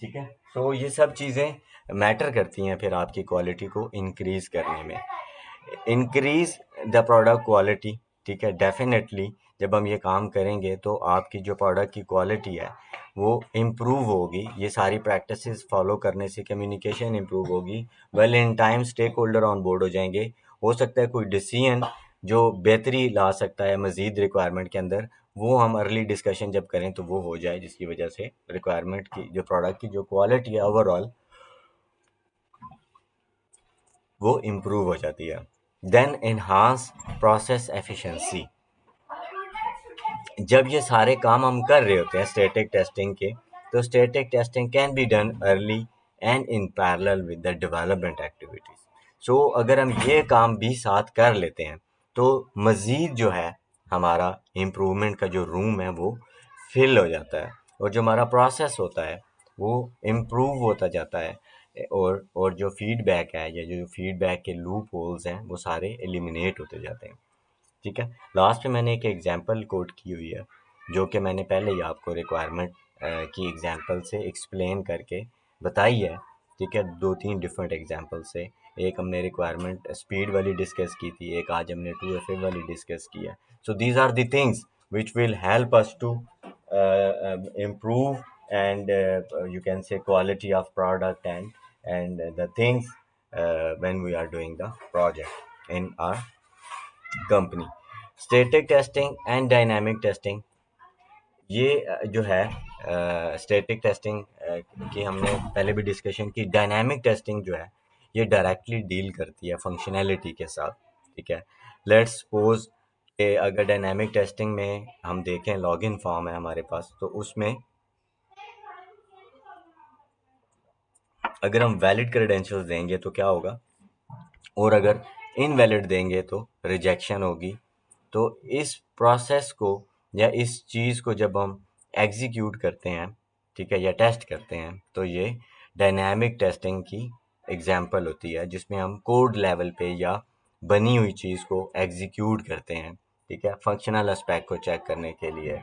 S1: ठीक है। तो ये सब चीज़ें मैटर करती हैं फिर आपकी क्वालिटी को इंक्रीज करने में, इंक्रीज द प्रोडक्ट क्वालिटी, ठीक है। डेफिनेटली जब हम ये काम करेंगे तो आपकी जो प्रोडक्ट की क्वालिटी है वो इम्प्रूव होगी। ये सारी प्रैक्टिसेस फॉलो करने से कम्युनिकेशन इम्प्रूव होगी, well in time stakeholder on board हो जाएंगे। हो सकता है कोई डिसीजन जो बेहतरी ला सकता है मज़ीद रिक्वायरमेंट के अंदर, वो हम अर्ली डिस्कशन जब करें तो वो हो जाए, जिसकी वजह से रिक्वायरमेंट की जो प्रोडक्ट की जो क्वालिटी है ओवरऑल वो इम्प्रूव हो जाती है। देन एनहांस प्रोसेस एफिशिएंसी, जब ये सारे काम हम कर रहे होते हैं स्टैटिक टेस्टिंग के, तो static testing can be done early and in parallel with the development activities. So अगर हम ये काम भी साथ कर लेते हैं तो मज़ीद जो है हमारा इम्प्रूवमेंट का जो रूम है वो फिल हो जाता है, और जो हमारा प्रोसेस होता है वो इम्प्रूव होता जाता है, और जो फीडबैक है या जो फीडबैक के लूप होल्स हैं वो सारे एलिमिनेट होते जाते हैं। ठीक है। लास्ट में मैंने एक एग्जांपल कोट की हुई है, जो कि मैंने पहले ही आपको रिक्वायरमेंट की एग्जांपल से एक्सप्लेन करके बताई है। ठीक है, दो तीन डिफरेंट एग्जांपल से। एक हमने रिक्वायरमेंट स्पीड वाली डिस्कस की थी, एक आज हमने 2FA वाली डिस्कस की है। So these are the things which will help us to improve and you can say quality of product and the things when we are doing the project in our company. Static testing and dynamic testing, ये जो है static testing की हमने पहले भी discussion की। Dynamic testing जो है ये डायरेक्टली डील करती है फंक्शनैलिटी के साथ। ठीक है, लेट्स सपोज कि अगर डायनामिक टेस्टिंग में हम देखें लॉगिन फॉर्म है हमारे पास, तो उसमें अगर हम वैलिड क्रेडेंशियल्स देंगे तो क्या होगा, और अगर इनवैलिड देंगे तो रिजेक्शन होगी। तो इस प्रोसेस को या इस चीज़ को जब हम एग्जीक्यूट करते हैं, ठीक है, या टेस्ट करते हैं, तो ये डायनामिक टेस्टिंग की एग्जांपल होती है, जिसमें हम कोड लेवल पे या बनी हुई चीज़ को एग्जीक्यूट करते हैं। ठीक है, फंक्शनल एस्पेक्ट को चेक करने के लिए,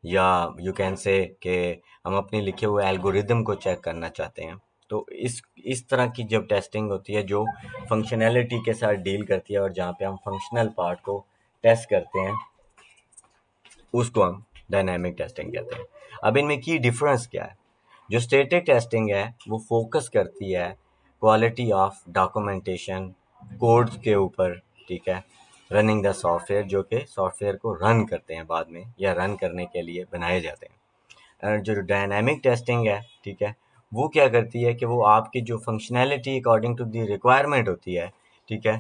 S1: या यू कैन से कि हम अपने लिखे हुए एल्गोरिदम को चेक करना चाहते हैं। तो इस तरह की जब टेस्टिंग होती है जो फंक्शनैलिटी के साथ डील करती है और जहाँ पे हम फंक्शनल पार्ट को टेस्ट करते हैं, उसको हम डायनामिक टेस्टिंग कहते हैं। अब इनमें की डिफरेंस क्या है? जो स्टैटिक टेस्टिंग है वो फोकस करती है क्वालिटी ऑफ डॉक्यूमेंटेशन, कोड्स के ऊपर। ठीक है, रनिंग द सॉफ्टवेयर, जो कि सॉफ्टवेयर को रन करते हैं बाद में या रन करने के लिए बनाए जाते हैं। जो डायनामिक टेस्टिंग है, ठीक है, वो क्या करती है कि वो आपकी जो functionality according to the requirement होती है, ठीक है,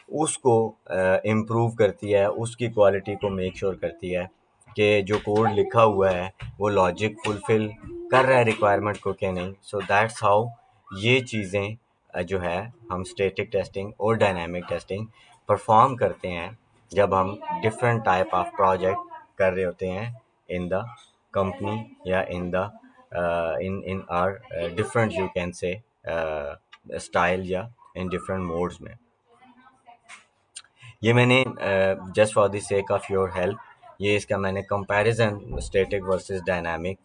S1: उसको इम्प्रूव करती है, उसकी क्वालिटी को मेक श्योर करती है कि जो कोड लिखा हुआ है वो लॉजिक फुलफिल कर रहा है रिक्वायरमेंट को कि नहीं। सो दैट्स हाउ ये चीज़ें जो है हम स्टैटिक टेस्टिंग और डायनामिक टेस्टिंग परफॉर्म करते हैं जब हम डिफरेंट टाइप ऑफ प्रोजेक्ट कर रहे होते हैं in the company, yeah, in our different, you can say, style या in different modes में। ये मैंने just for the sake of your help, ये इसका मैंने comparison static versus dynamic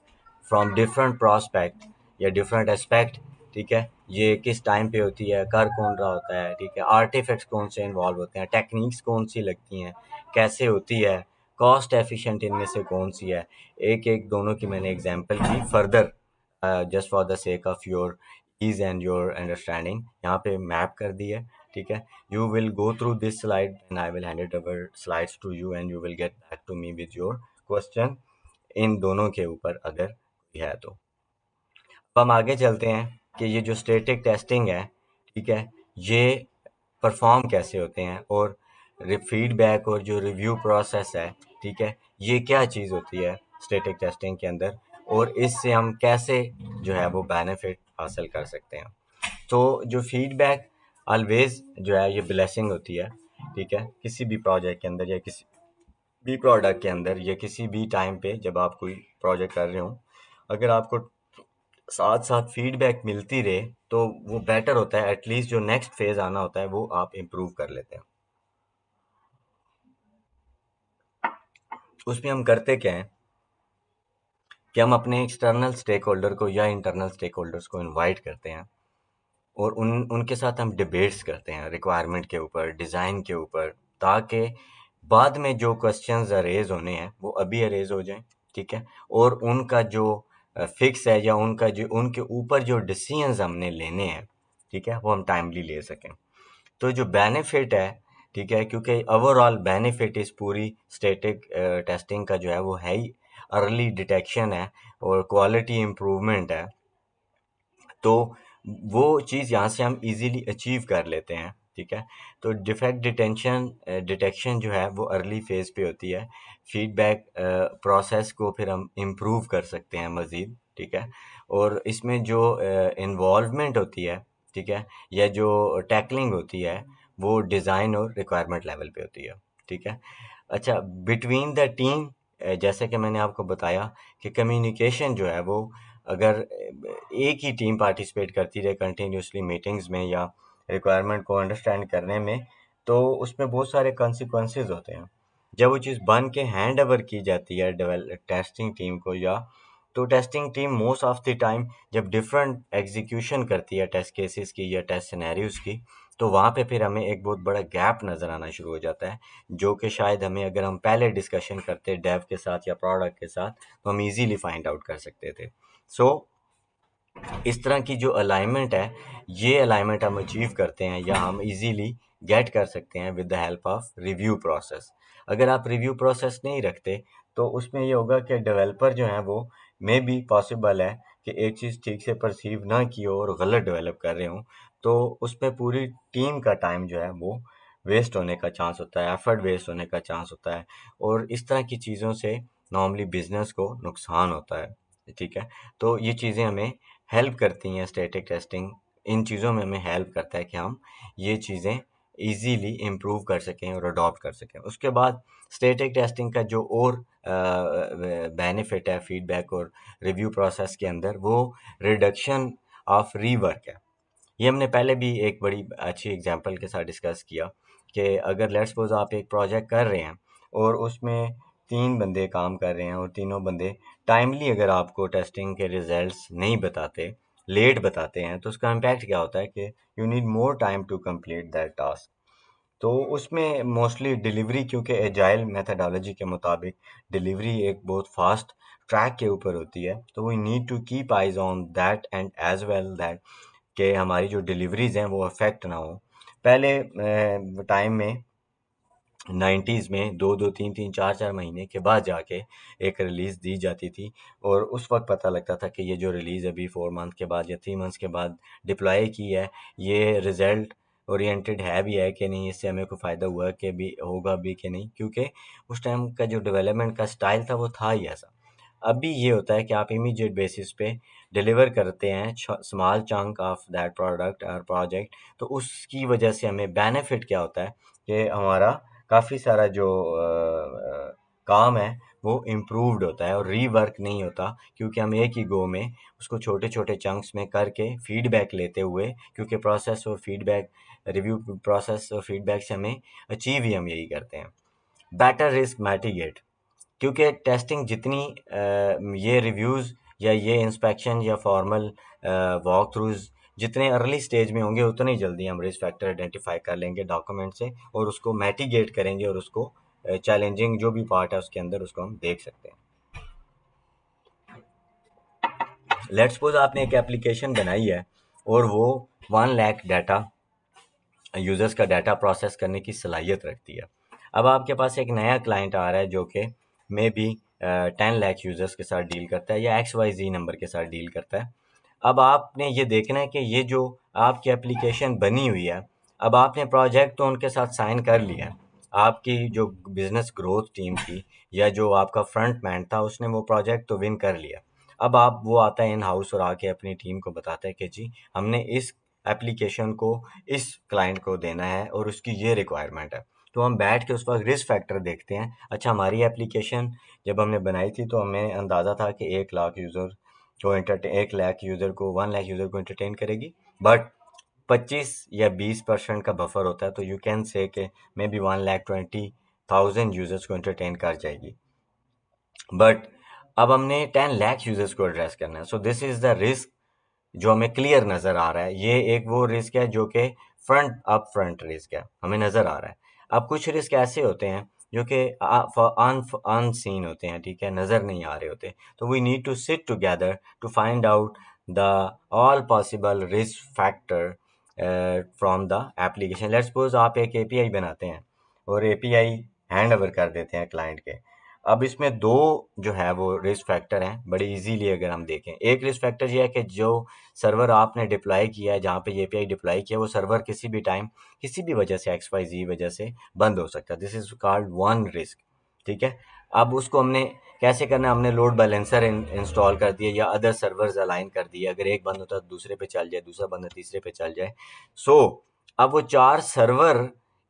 S1: from different prospect या डिफरेंट एस्पेक्ट। ठीक है, ये किस टाइम पे होती है, कर कौन रहा होता है, ठीक है, आर्टिफैक्ट्स कौन से इन्वॉल्व होते हैं, टेक्निक्स कौन सी लगती हैं, कैसे होती है, कॉस्ट एफिशिएंट इनमें से कौन सी है, एक एक दोनों की मैंने एग्जांपल की further just for the sake of your ease and your understanding यहाँ पे मैप कर दी है। ठीक है, you will go through this slide and I will hand it over slides to you and you will get back to me with your question इन दोनों के ऊपर अगर कोई है तो। अब हम आगे चलते हैं कि ये जो स्टैटिक टेस्टिंग है, ठीक है, ये परफॉर्म कैसे होते हैं, और फीडबैक और जो रिव्यू प्रोसेस है, ठीक है, ये क्या चीज़ होती है स्टैटिक टेस्टिंग के अंदर, और इससे हम कैसे जो है वो बेनिफिट हासिल कर सकते हैं। तो जो फीडबैक ऑलवेज जो है ये ब्लेसिंग होती है। ठीक है, किसी भी प्रोजेक्ट के अंदर या किसी भी प्रोडक्ट के अंदर या किसी भी टाइम पे जब आप कोई प्रोजेक्ट कर रहे हो, अगर आपको साथ साथ फीडबैक मिलती रहे तो वो बेटर होता है। एटलीस्ट जो नेक्स्ट फेज आना होता है वो आप इम्प्रूव कर लेते हैं। उसमें हम करते क्या है कि हम अपने एक्सटर्नल स्टेक होल्डर को या इंटरनल स्टेक होल्डर्स को इनवाइट करते हैं, और उनके साथ हम डिबेट्स करते हैं रिक्वायरमेंट के ऊपर, डिज़ाइन के ऊपर, ताकि बाद में जो क्वेश्चंस अरेज होने हैं वो अभी अरेज हो जाएं। ठीक है, और उनका जो फिक्स है या उनका जो उनके ऊपर जो डिसीजंस हमने लेने हैं, ठीक है, वो हम टाइमली ले सकें। तो जो बेनिफिट है, ठीक है, क्योंकि ओवरऑल बेनिफिट इस पूरी स्टैटिक टेस्टिंग का जो है वो है ही अर्ली डिटेक्शन है और क्वालिटी इम्प्रूवमेंट है। तो वो चीज़ यहाँ से हम इजीली अचीव कर लेते हैं। ठीक है। तो डिफेक्ट डिटेक्शन जो है वो अर्ली फेज पे होती है। फीडबैक प्रोसेस को फिर हम इम्प्रूव कर सकते हैं मज़ीद, ठीक है। और इसमें जो इन्वॉल्वमेंट होती है, ठीक है, या जो टैकलिंग होती है वो डिज़ाइन और रिक्वायरमेंट लेवल पे होती है, ठीक है। अच्छा, बिटवीन द टीम, जैसे कि मैंने आपको बताया कि कम्युनिकेशन जो है वो अगर एक ही टीम पार्टिसिपेट करती रहे कंटिन्यूसली मीटिंग्स में या रिक्वायरमेंट को अंडरस्टैंड करने में, तो उसमें बहुत सारे कॉन्सिक्वेंसेस होते हैं। जब वो चीज़ बन के हैंड ओवर की जाती है डेवलप टेस्टिंग टीम को, या तो testing team most of the time जब डिफरेंट एग्जीक्यूशन करती है टेस्ट केसेस की या टेस्ट सिनेरियोज की, तो वहाँ पे फिर हमें एक बहुत बड़ा गैप नज़र आना शुरू हो जाता है, जो कि शायद हमें अगर हम पहले डिस्कशन करते डेव के साथ या प्रोडक्ट के साथ तो हम इजीली फाइंड आउट कर सकते थे। सो इस तरह की जो अलाइनमेंट है, ये अलाइनमेंट हम अचीव करते हैं या हम इजीली गेट कर सकते हैं with the help of review process. अगर आप रिव्यू प्रोसेस नहीं रखते तो उसमें ये होगा कि डेवलपर जो हैं वो मे बी पॉसिबल है कि एक चीज़ ठीक से परसीव ना की हो और गलत डेवलप कर रहे हों, तो उसमें पूरी टीम का टाइम जो है वो वेस्ट होने का चांस होता है, एफर्ट वेस्ट होने का चांस होता है, और इस तरह की चीज़ों से नॉर्मली बिजनेस को नुकसान होता है, ठीक है। तो ये चीज़ें हमें हेल्प करती हैं, स्टैटिक टेस्टिंग इन चीज़ों में हमें हेल्प करता है कि हम ये चीज़ें इजीली इम्प्रूव कर सकें और अडॉप्ट कर सकें। उसके बाद स्टैटिक टेस्टिंग का जो और बेनिफिट है फीडबैक और रिव्यू प्रोसेस के अंदर, वो रिडक्शन ऑफ रीवर्क है। ये हमने पहले भी एक बड़ी अच्छी एग्जांपल के साथ डिस्कस किया कि अगर लेट्स सपोज आप एक प्रोजेक्ट कर रहे हैं और उसमें 3 बंदे काम कर रहे हैं और तीनों बंदे टाइमली अगर आपको टेस्टिंग के रिजल्ट्स नहीं बताते, लेट बताते हैं, तो उसका इम्पैक्ट क्या होता है कि you need more time to complete that task. तो उसमें मोस्टली डिलीवरी, क्योंकि एजाइल मेथडोलॉजी के मुताबिक डिलीवरी एक बहुत फास्ट ट्रैक के ऊपर होती है, तो we need to keep eyes on that and as well that कि हमारी जो डिलीवरीज हैं वो अफेक्ट ना हो। पहले टाइम में 90s में 2-2 3-3 4-4 महीने के बाद जाके एक रिलीज़ दी जाती थी, और उस वक्त पता लगता था कि ये जो रिलीज़ अभी 4 मंथ के बाद या 3 मंथ्स के बाद डिप्लॉय की है, ये रिजल्ट ओरिएंटेड है भी है कि नहीं, इससे हमें कोई फ़ायदा हुआ कि भी होगा भी कि नहीं, क्योंकि उस टाइम का जो डेवलपमेंट का स्टाइल था वो था ही ऐसा। अभी ये होता है कि आप इमीडिएट बेसिस पे डिलीवर करते हैं small chunk of that product और प्रोजेक्ट, तो उसकी वजह से हमें बेनिफिट क्या होता है कि हमारा काफ़ी सारा जो काम है वो इम्प्रूव्ड होता है और रीवर्क नहीं होता, क्योंकि हम एक ही गो में उसको छोटे छोटे चंक्स में करके फीडबैक लेते हुए, क्योंकि प्रोसेस और फीडबैक रिव्यू प्रोसेस और फीडबैक से हमें अचीव ही हम यही करते हैं। बेटर रिस्क मैटिगेट, क्योंकि टेस्टिंग जितनी ये रिव्यूज़ या ये इंस्पेक्शन या फॉर्मल वॉक थ्रूज जितने अर्ली स्टेज में होंगे, उतनी जल्दी हम रिस्क फैक्टर आइडेंटिफाई कर लेंगे डॉक्यूमेंट से और उसको मैटिगेट करेंगे, और उसको चैलेंजिंग जो भी पार्ट है उसके अंदर उसको हम देख सकते हैं। लेट्स सपोज आपने एक एप्लीकेशन बनाई है और वो 1 लाख डाटा यूज़र्स का डाटा प्रोसेस करने की सलाहियत रखती है। अब आपके पास एक नया क्लाइंट आ रहा है जो कि मे बी 10 लाख यूज़र्स के साथ डील करता है या XYZ नंबर के साथ डील करता है। अब आपने ये देखना है कि ये जो आपकी एप्लीकेशन बनी हुई है, अब आपने प्रोजेक्ट तो उनके साथ साइन कर लिया है। आपकी जो बिजनेस ग्रोथ टीम थी या जो आपका फ्रंट मैन था, उसने वो प्रोजेक्ट तो विन कर लिया। अब आप वो आता है इन हाउस और आके अपनी टीम को बताता है कि जी हमने इस एप्लीकेशन को इस क्लाइंट को देना है और उसकी ये रिक्वायरमेंट है। तो हम बैठ के उस वक्त रिस्क फैक्टर देखते हैं। अच्छा, हमारी एप्लीकेशन जब हमने बनाई थी तो हमें अंदाज़ा था कि 1 लाख यूज़र को 1 लाख यूज़र को एंटरटेन करेगी, बट 25 या 20% का बफर होता है, तो यू कैन से कि मे बी 1,20,000 यूज़र्स को एंटरटेन कर जाएगी। बट अब हमने 10 लाख यूज़र्स को एड्रेस करना है, so this is the risk जो हमें क्लियर नज़र आ रहा है। ये एक वो रिस्क है जो कि फ्रंट रिस्क है, हमें नज़र आ रहा है। अब कुछ रिस्क ऐसे होते हैं जो कि अनसीन होते हैं, ठीक है, नज़र नहीं आ रहे होते। तो we need to sit together to find out the all possible risk factor from the application. Let's suppose आप एक एपीआई बनाते हैं और एपीआई हैंड ओवर कर देते हैं क्लाइंट के। अब इसमें दो जो है वो रिस्क फैक्टर हैं बड़े इजीली अगर हम देखें। एक रिस्क फैक्टर ये है कि जो सर्वर आपने डिप्लॉय किया है, जहाँ पे ये एपीआई डिप्लॉय किया है, वो सर्वर किसी भी टाइम किसी भी वजह से एक्स वाई जी वजह से बंद हो सकता है। This is called one risk. ठीक है। अब उसको हमने कैसे करना है, हमने लोड बैलेंसर इंस्टॉल कर दिया या अदर सर्वर्स अलाइन कर दिए। अगर एक बंद होता है तो दूसरे पे चल जाए, दूसरा बंद है तीसरे पे चल जाए। सो अब वो चार सर्वर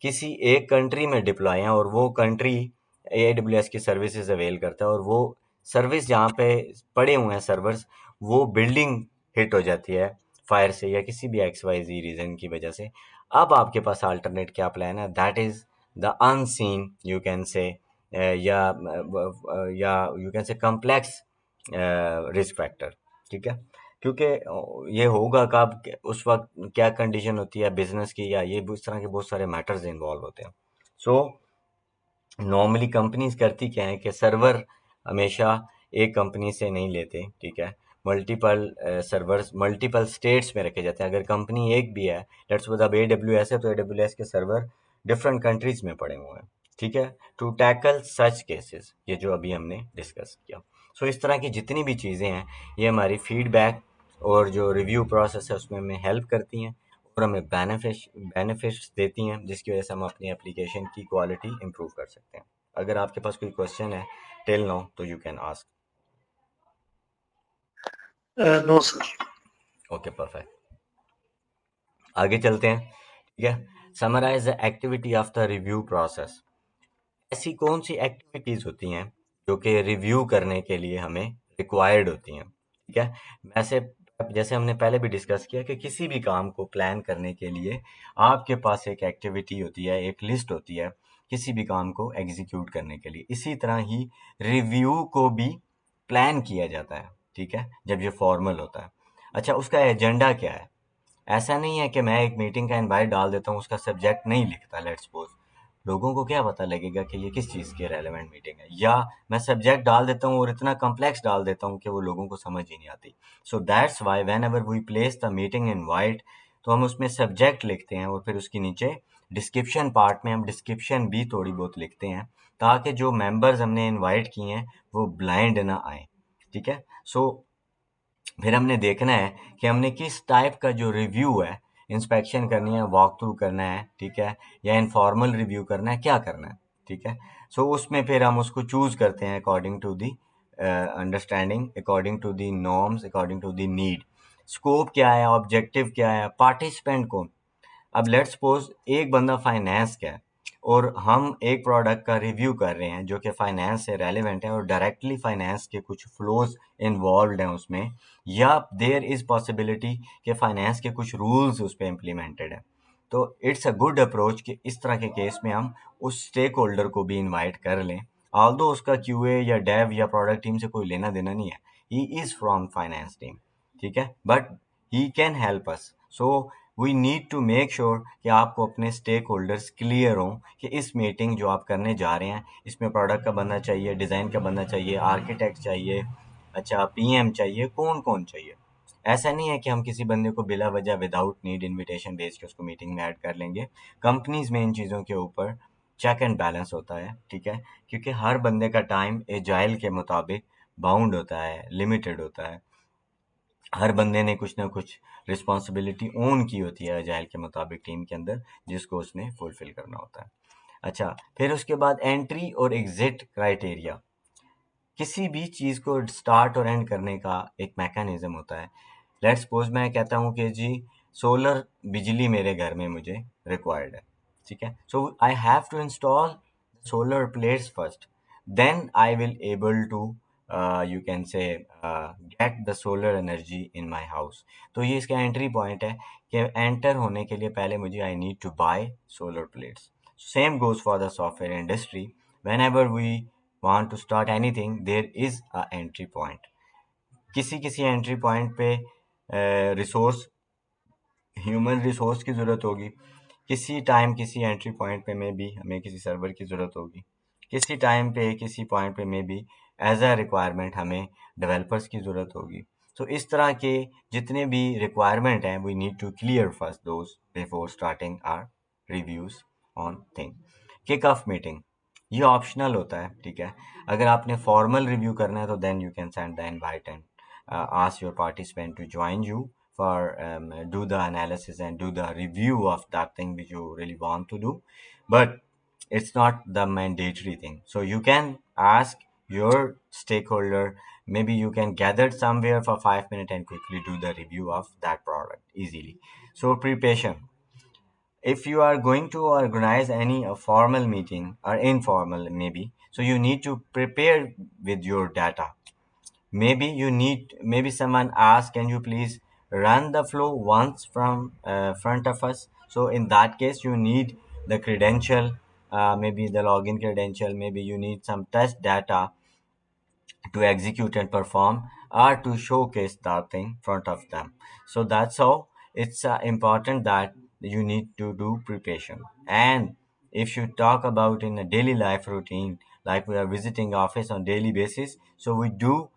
S1: किसी एक कंट्री में डिप्लॉय हैं और वो कंट्री AWS की सर्विसेज अवेल करता है, और वो सर्विस जहाँ पे पड़े हुए हैं सर्वर्स, वो बिल्डिंग हिट हो जाती है फायर से या किसी भी एक्स वाई जी रीजन की वजह से। अब आपके पास अल्टरनेट क्या प्लान है, that is the unseen you can say, या you can say complex risk factor. ठीक है। क्योंकि ये होगा कब, उस वक्त क्या कंडीशन होती है बिजनेस की, या ये इस तरह के बहुत सारे मैटर्स इन्वॉल्व होते हैं। सो नॉर्मली कंपनीज करती क्या है कि सर्वर हमेशा एक कंपनी से नहीं लेते। ठीक है। मल्टीपल सर्वर्स मल्टीपल स्टेट्स में रखे जाते हैं। अगर कंपनी एक भी है, लेट्स सपोज अब AWS है, तो AWS के सर्वर डिफरेंट कंट्रीज में पड़े हुए हैं। ठीक है। टू टैकल सच केसेस, ये जो अभी हमने डिस्कस किया। सो इस तरह की जितनी भी चीज़ें हैं, ये हमारी फीडबैक और जो रिव्यू प्रोसेस है उसमें हमें हेल्प करती हैं और हमें बेनिफिट्स देती हैं, जिसकी वजह से हम अपनी एप्लीकेशन की क्वालिटी इंप्रूव कर सकते हैं। अगर आपके पास कोई क्वेश्चन है टिल नाउ तो you can ask.
S2: No sir.
S1: Okay, perfect. आगे चलते हैं। ठीक है। Summarize the activity of the review process. ऐसी कौन सी एक्टिविटीज होती हैं जो कि रिव्यू करने के लिए हमें रिक्वायर्ड होती हैं। ठीक है। वैसे जैसे हमने पहले भी डिस्कस किया कि किसी भी काम को प्लान करने के लिए आपके पास एक एक्टिविटी होती है, एक लिस्ट होती है किसी भी काम को एग्जीक्यूट करने के लिए। इसी तरह ही रिव्यू को भी प्लान किया जाता है। ठीक है। जब ये फॉर्मल होता है। अच्छा, उसका एजेंडा क्या है? ऐसा नहीं है कि मैं एक मीटिंग का इनवाइट डाल देता हूँ, उसका सब्जेक्ट नहीं लिखता, लेट्स सपोज। लोगों को क्या पता लगेगा कि ये किस चीज़ की रेलेवेंट मीटिंग है, या मैं सब्जेक्ट डाल देता हूँ और इतना कम्प्लेक्स डाल देता हूँ कि वो लोगों को समझ ही नहीं आती। So that's why whenever we place the meeting invite, तो हम उसमें सब्जेक्ट लिखते हैं और फिर उसके नीचे डिस्क्रिप्शन पार्ट में हम डिस्क्रिप्शन भी थोड़ी बहुत लिखते हैं, ताकि जो मेंबर्स हमने इनवाइट किए हैं वो ब्लाइंड ना आए। ठीक है। सो फिर हमने देखना है कि हमने किस टाइप का जो रिव्यू है, इंस्पेक्शन करनी है, वॉक थ्रू करना है, ठीक है, या इनफॉर्मल रिव्यू करना है, क्या करना है। ठीक है। सो उसमें फिर हम उसको चूज करते हैं according to the understanding, according to the norms, according to the need. Scope क्या है, ऑब्जेक्टिव क्या है, पार्टिसिपेंट कौन। अब लेट्स सपोज एक बंदा फाइनेंस का है और हम एक प्रोडक्ट का रिव्यू कर रहे हैं जो कि फाइनेंस से रेलेवेंट है और डायरेक्टली फाइनेंस के कुछ फ्लोज इन्वॉल्व हैं उसमें, या देयर इज पॉसिबिलिटी कि फाइनेंस के कुछ रूल्स उस पर इम्प्लीमेंटेड है। तो इट्स अ गुड अप्रोच कि इस तरह के केस में हम उस स्टेक होल्डर को भी इन्वाइट कर लें, ऑल्दो उसका क्यूए या डेव या प्रोडक्ट टीम से कोई लेना देना नहीं है, he is from finance team. ठीक है। But he can help us. So we need to make sure कि आपको अपने स्टेक होल्डर्स क्लियर हों कि इस मीटिंग जो आप करने जा रहे हैं इसमें प्रोडक्ट का बनना चाहिए, डिज़ाइन का बनना चाहिए, आर्किटेक्ट चाहिए, अच्छा पीएम चाहिए, कौन कौन चाहिए। ऐसा नहीं है कि हम किसी बंदे को बिला वजह विदाउट नीड इनविटेशन भेज के उसको मीटिंग में ऐड कर लेंगे। कंपनीज में इन चीज़ों के ऊपर चेक एंड बैलेंस होता है। ठीक है। क्योंकि हर बंदे का टाइम एजाइल के मुताबिक बाउंड होता है, लिमिटेड होता है। हर बंदे ने कुछ ना कुछ रिस्पॉन्सिबिलिटी ओन की होती है एजाइल के मुताबिक टीम के अंदर, जिसको उसने फुलफिल करना होता है। अच्छा, फिर उसके बाद एंट्री और एग्जिट क्राइटेरिया। किसी भी चीज़ को स्टार्ट और एंड करने का एक मैकेनिज्म होता है। लेट्स सपोज मैं कहता हूँ कि जी सोलर बिजली मेरे घर में मुझे रिक्वायर्ड है। ठीक है। So I have to install solar plates first, then I will able to you can say get the solar energy in my house. तो ये इसका एंट्री पॉइंट है कि एंटर होने के लिए पहले मुझे I need to buy solar plates. Same goes for the software industry. Whenever we want to start anything, there is a entry point। किसी किसी एंट्री पॉइंट पे रिसोर्स, ह्यूमन रिसोर्स की ज़रूरत होगी। किसी टाइम किसी एंट्री पॉइंट पे में भी हमें किसी सर्वर की ज़रूरत होगी। किसी टाइम पे किसी पॉइंट पे में भी एज अ रिक्वायरमेंट हमें डेवलपर्स की ज़रूरत होगी। तो इस तरह के जितने भी रिक्वायरमेंट हैं we need to clear first those before starting our reviews on thing. Kick off meeting. ये ऑप्शनल होता है, ठीक है। अगर आपने फॉर्मल रिव्यू करना है तो then you can send the invite and ask your participant to join you for do the analysis and do the review of that thing which you really want to do, but it's not the mandatory thing. So you can ask your stakeholder, maybe you can gather somewhere for 5 minutes and quickly do the review of that product easily. So preparation, if you are going to organize any formal meeting or informal maybe, so you need to prepare with your data. Maybe you need, maybe someone asks, can you please run the flow once from front of us? So in that case you need the credential, maybe the login credential, maybe you need some test data to execute and perform, or to showcase that thing in front of them. So that's how it's important that you need to do preparation. And if you talk about in a daily life routine, like we are visiting office on daily basis, so we do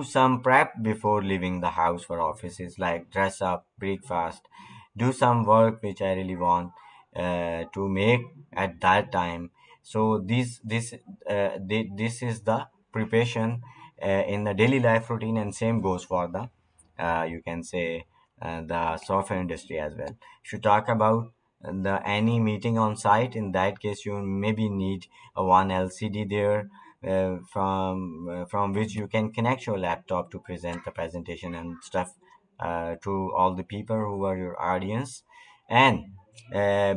S1: some prep before leaving the house for offices, like dress up, breakfast, do some work which I really want to make at that time. So this is the preparation in the daily life routine, and same goes for the you can say the software industry as well. If you talk about the any meeting on site, in that case you maybe need a one LCD there, from which you can connect your laptop to present the presentation and stuff to all the people who are your audience. And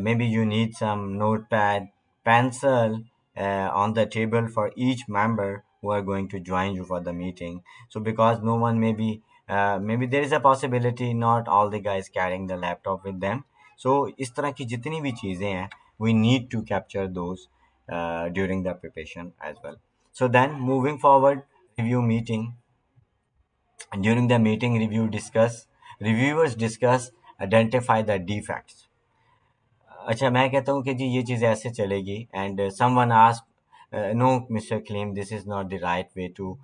S1: maybe you need some notepad, pencil on the table for each member who are going to join you for the meeting. So because no one maybe maybe there is a possibility not all the guys carrying the laptop with them. So इस तरह की जितनी भी चीजें हैं, we need to capture those during the preparation as well. So then moving forward, review meeting. During the meeting review discuss, reviewers discuss, identify the defects. अच्छा, मैं कहता हूँ कि जी ये चीज़ ऐसे चलेगी, and someone ask, no mister Kleem, this is not the right way to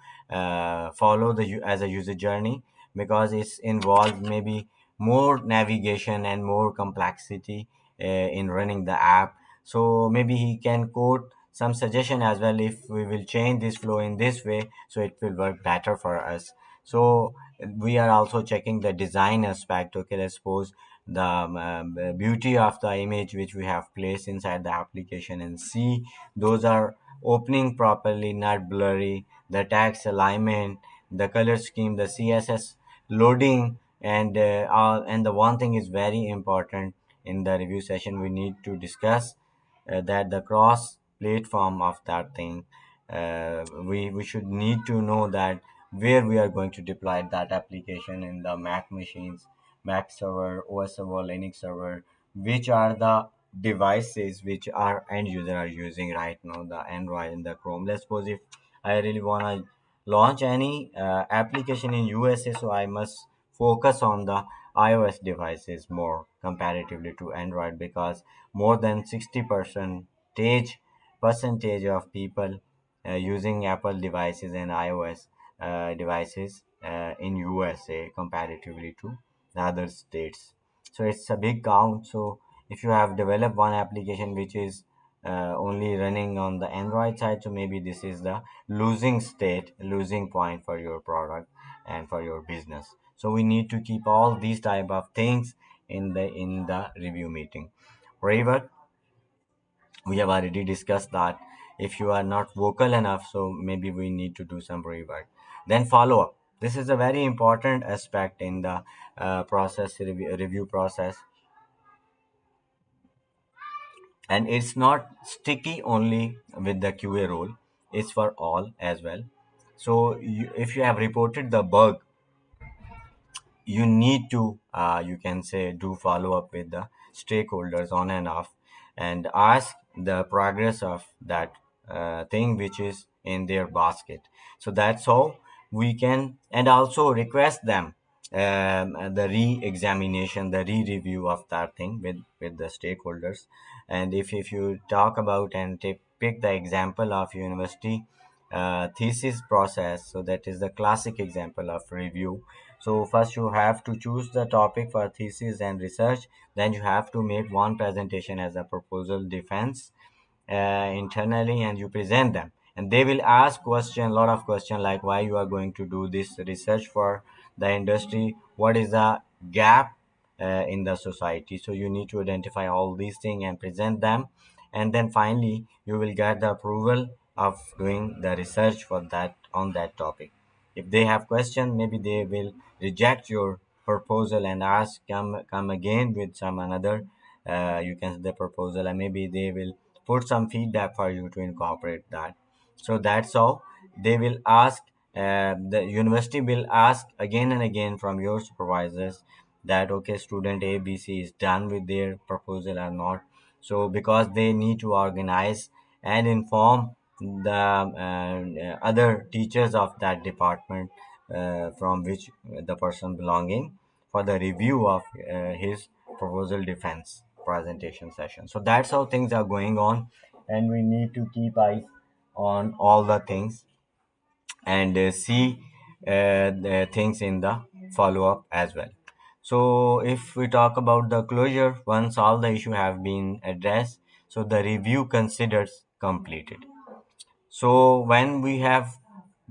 S1: follow the as a user journey, because it's involved maybe more navigation and more complexity in running the app. So maybe he can quote some suggestion as well, if we will change this flow in this way, so it will work better for us. So we are also checking the design aspect. Okay, let's suppose the beauty of the image which we have placed inside the application, and see those are opening properly, not blurry, the text alignment, the color scheme, the CSS loading, and the one thing is very important in the review session we need to discuss, that the cross platform of that thing, we should need to know that where we are going to deploy that application in the Mac machines, Mac server, OS server, Linux server, which are the devices which our end user are using right now, the Android and the Chrome. Let's suppose if I really want to launch any application in USA, so I must focus on the iOS devices more comparatively to Android, because more than 60% percentage of people using Apple devices and iOS devices in USA comparatively to the other states. So it's a big count. So if you have developed one application which is only running on the Android side, so maybe this is the losing state, losing point for your product and for your business. So we need to keep all these type of things in the review meeting. However, we have already discussed that if you are not vocal enough, so maybe we need to do some rework. Then follow up, this is a very important aspect in the review process, and it's not sticky only with the QA role, it's for all as well. So if you have reported the bug, you need to you can say do follow up with the stakeholders on and off, and ask the progress of that thing which is in their basket. So that's how we can, and also request them the re-examination, the re-review of that thing with the stakeholders. And if you talk about and pick the example of university thesis process, so that is the classic example of review. So first you have to choose the topic for thesis and research, then you have to make one presentation as a proposal defense, internally, and you present them, and they will ask question, a lot of question, like why you are going to do this research for the industry, what is the gap in the society. So you need to identify all these things and present them, and then finally you will get the approval of doing the research for that on that topic. If they have question, maybe they will reject your proposal and ask come again with some another you can say the proposal, and maybe they will put some feedback for you to incorporate that. So that's how they will ask, the university will ask again and again from your supervisors that okay, student ABC is done with their proposal or not. So because they need to organize and inform the other teachers of that department from which the person belonging for the review of his proposal defense presentation session. So that's how things are going on, and we need to keep eyes on all the things and see the things in the follow up as well. So if we talk about the closure, once all the issue have been addressed, so the review considers completed. So when we have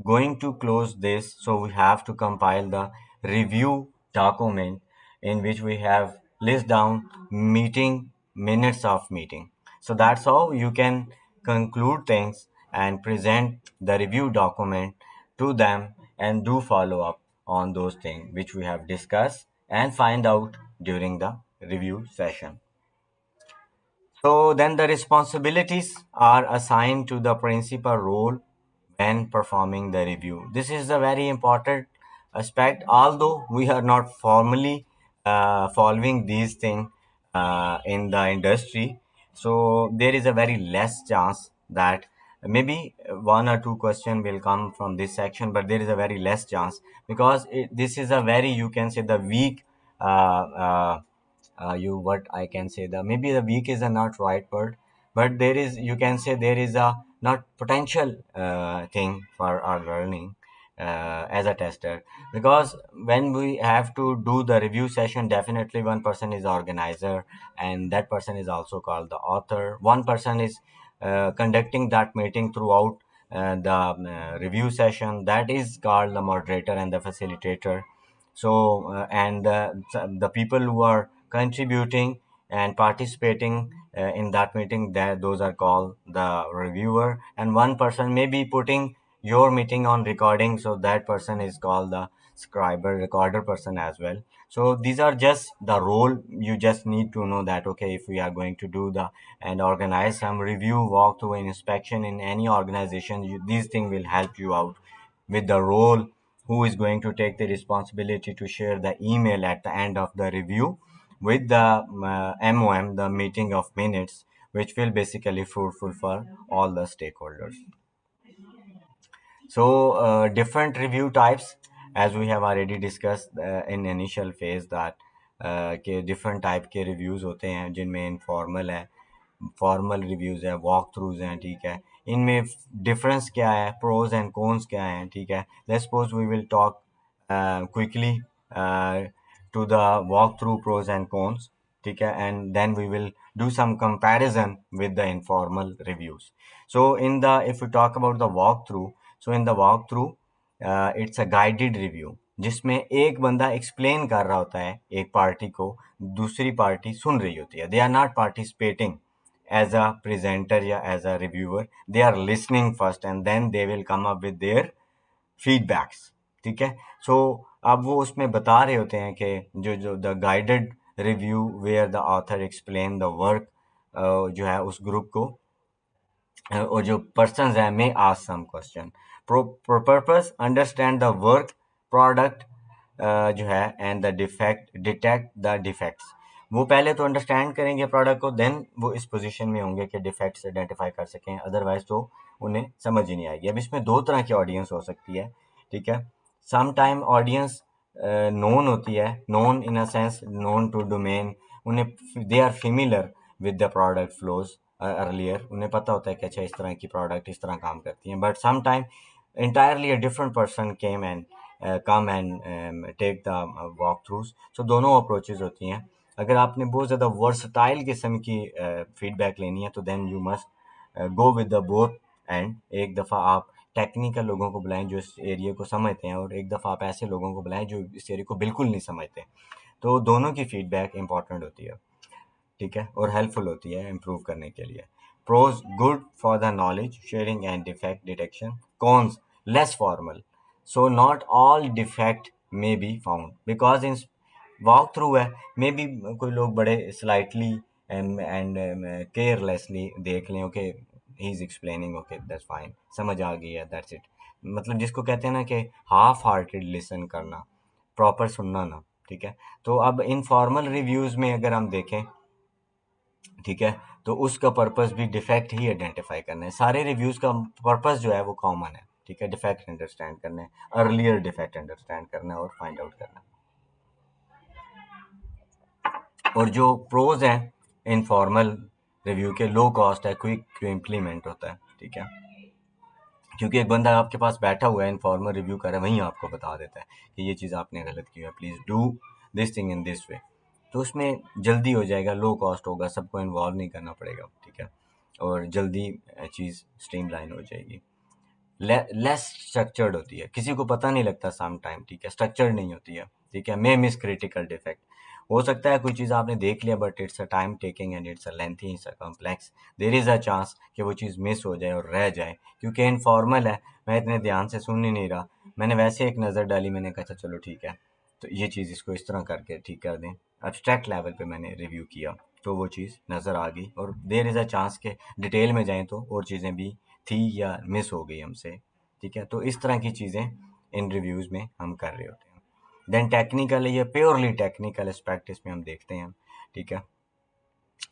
S1: going to close this, so we have to compile the review document in which we have list down meeting minutes of meeting. So that's how you can conclude things and present the review document to them and do follow up on those things which we have discussed and find out during the review session. So then the responsibilities are assigned to the principal role when performing the review. This is a very important aspect, although we are not formally following these things in the industry. So there is a very less chance that maybe one or two question will come from this section, but there is a very less chance because this is a very, you can say, the weak you what I can say, the maybe the weak is a not right word, but there is, you can say, there is a not potential thing for our learning as a tester, because when we have to do the review session, definitely one person is organizer and that person is also called the author. One person is conducting that meeting throughout the review session, that is called the moderator and the facilitator. So and the people who are contributing and participating in that meeting, that those are called the reviewer, and one person may be putting your meeting on recording, so that person is called the scriber, recorder person as well. So these are just the role. You just need to know that okay, if we are going to do the and organize some review, walkthrough, and inspection in any organization, these things will help you out with the role, who is going to take the responsibility to share the email at the end of the review with the MOM, the meeting of minutes, which will basically fruitful for all the stakeholders. So different review types, as we have already discussed in initial phase, that के different type के reviews होते हैं, जिनमें informal है, formal reviews है, walk throughs हैं, ठीक है। इनमें डिफरेंस क्या है, प्रोज एंड कॉन्स क्या हैं, ठीक है। Let's suppose we will talk quickly to the walkthrough pros and cons, ठीक है, and then we will do some comparison with the informal reviews. So in the, if we talk about the walkthrough, so in the walkthrough it's a guided review, जिसमें एक बंदा explain कर रहा होता है एक पार्टी को, दूसरी पार्टी सुन रही होती है, they are not participating as a presenter या as a reviewer, they are listening first and then they will come up with their feedbacks, ठीक है। सो अब वो उसमें बता रहे होते हैं कि जो the guided review where the author explain the work, जो है उस ग्रुप को और जो पर्सन है may ask some question, purpose understand the work product जो है and the defect, detect the defects. वो पहले तो अंडरस्टैंड करेंगे प्रोडक्ट को, देन वो इस पोजीशन में होंगे कि डिफेक्ट्स आइडेंटिफाई कर सकें, अदरवाइज तो उन्हें समझ ही नहीं आएगी। अब इसमें दो तरह की ऑडियंस हो सकती है, ठीक है। सम टाइम ऑडियंस नोन होती है, known in a sense known to domain, उन्हें they are familiar with the product flows earlier, उन्हें पता होता है कि अच्छा इस तरह की प्रोडक्ट इस तरह काम करती हैं। But some time entirely a different person came and come and take the walkthroughs. So दोनों अप्रोचेज होती हैं। अगर आपने बहुत ज़्यादा वर्सटाइल किस्म की फीडबैक लेनी है तो then you must go with the both end. एक दफ़ा आप टेक्निकल लोगों को बुलाएं जो इस एरिया को समझते हैं, और एक दफ़ा आप ऐसे लोगों को बुलाएं जो इस एरिया को बिल्कुल नहीं समझते। तो दोनों की फीडबैक इंपॉर्टेंट होती है, ठीक है, और हेल्पफुल होती है इम्प्रूव करने के लिए। Pros good for the knowledge sharing and defect detection. Cons less formal, so not all defect may be found because in walk through है, मे बी कोई लोग बड़े स्लाइटली एंड केयरलेसली देख लें, okay he is explaining, okay that's fine, समझ आ गई है, that's it. मतलब जिसको कहते हैं ना कि हाफ हार्टेड लिसन करना, प्रॉपर सुनना ना, ठीक है। तो अब इनफॉर्मल रिव्यूज में अगर हम देखें, ठीक है, तो उसका पर्पस भी डिफेक्ट ही आइडेंटिफाई करना है। सारे रिव्यूज का पर्पस जो है वो कॉमन है, ठीक है, डिफेक्ट अंडरस्टैंड करना है, अर्लियर डिफेक्ट अंडरस्टैंड करना है और फाइंड आउट करना है। और जो प्रोज हैं इनफॉर्मल रिव्यू के, लो कॉस्ट है, क्विक टू इम्प्लीमेंट होता है, ठीक है, क्योंकि एक बंदा आपके पास बैठा हुआ है इनफॉर्मल रिव्यू कर रहा है, वहीं आपको बता देता है कि ये चीज़ आपने गलत की है, please do this thing in this way. तो उसमें जल्दी हो जाएगा, लो कॉस्ट होगा, सबको इन्वॉल्व नहीं करना पड़ेगा, ठीक है, और जल्दी चीज़ स्ट्रीमलाइन हो जाएगी। लेस स्ट्रक्चर्ड होती है, किसी को पता नहीं लगता सम टाइम, ठीक है, स्ट्रक्चर्ड नहीं होती है, ठीक है, मे मिस क्रिटिकल डिफेक्ट। हो सकता है कोई चीज़ आपने देख लिया but it's a time taking and it's a lengthy, it's a complex, there is a chance कि वो चीज़ मिस हो जाए और रह जाए, क्योंकि इनफॉर्मल है, मैं इतने ध्यान से सुन ही नहीं रहा, मैंने वैसे एक नज़र डाली, मैंने कहा अच्छा चलो ठीक है, तो ये चीज़ इसको इस तरह करके ठीक कर दें। एब्स्ट्रैक्ट लेवल पे मैंने रिव्यू किया तो वो चीज़ नज़र आ गई, और देयर इज़ अ चांस के डिटेल में जाएँ तो और चीज़ें भी थी या मिस हो गई हमसे, ठीक है। तो इस तरह की चीज़ें इन रिव्यूज़ में हम कर रहे होते हैं। देन टेक्निकल, ये प्योरली टेक्निकल एस्पेक्ट इसमें हम देखते हैं, ठीक है,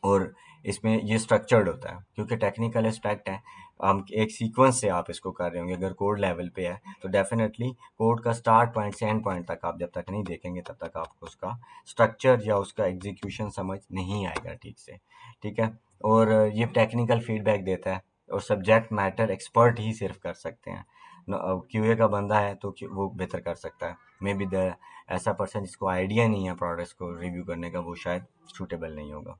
S1: और इसमें ये स्ट्रक्चर्ड होता है क्योंकि टेक्निकल एस्पेक्ट है। हम एक सीक्वेंस से आप इसको कर रहे होंगे, अगर कोड लेवल पे है तो डेफिनेटली कोड का स्टार्ट पॉइंट से एंड पॉइंट तक आप जब तक नहीं देखेंगे तब तक आपको उसका स्ट्रक्चर या उसका एग्जीक्यूशन समझ नहीं आएगा ठीक से, ठीक है। और ये टेक्निकल फीडबैक देता है, और सब्जेक्ट मैटर एक्सपर्ट ही सिर्फ कर सकते हैं। क्यूए का बंदा है तो वो बेहतर कर सकता है, मे बी द ऐसा पर्सन जिसको आइडिया नहीं है प्रोडक्ट्स को रिव्यू करने का, वो शायद सूटेबल नहीं होगा।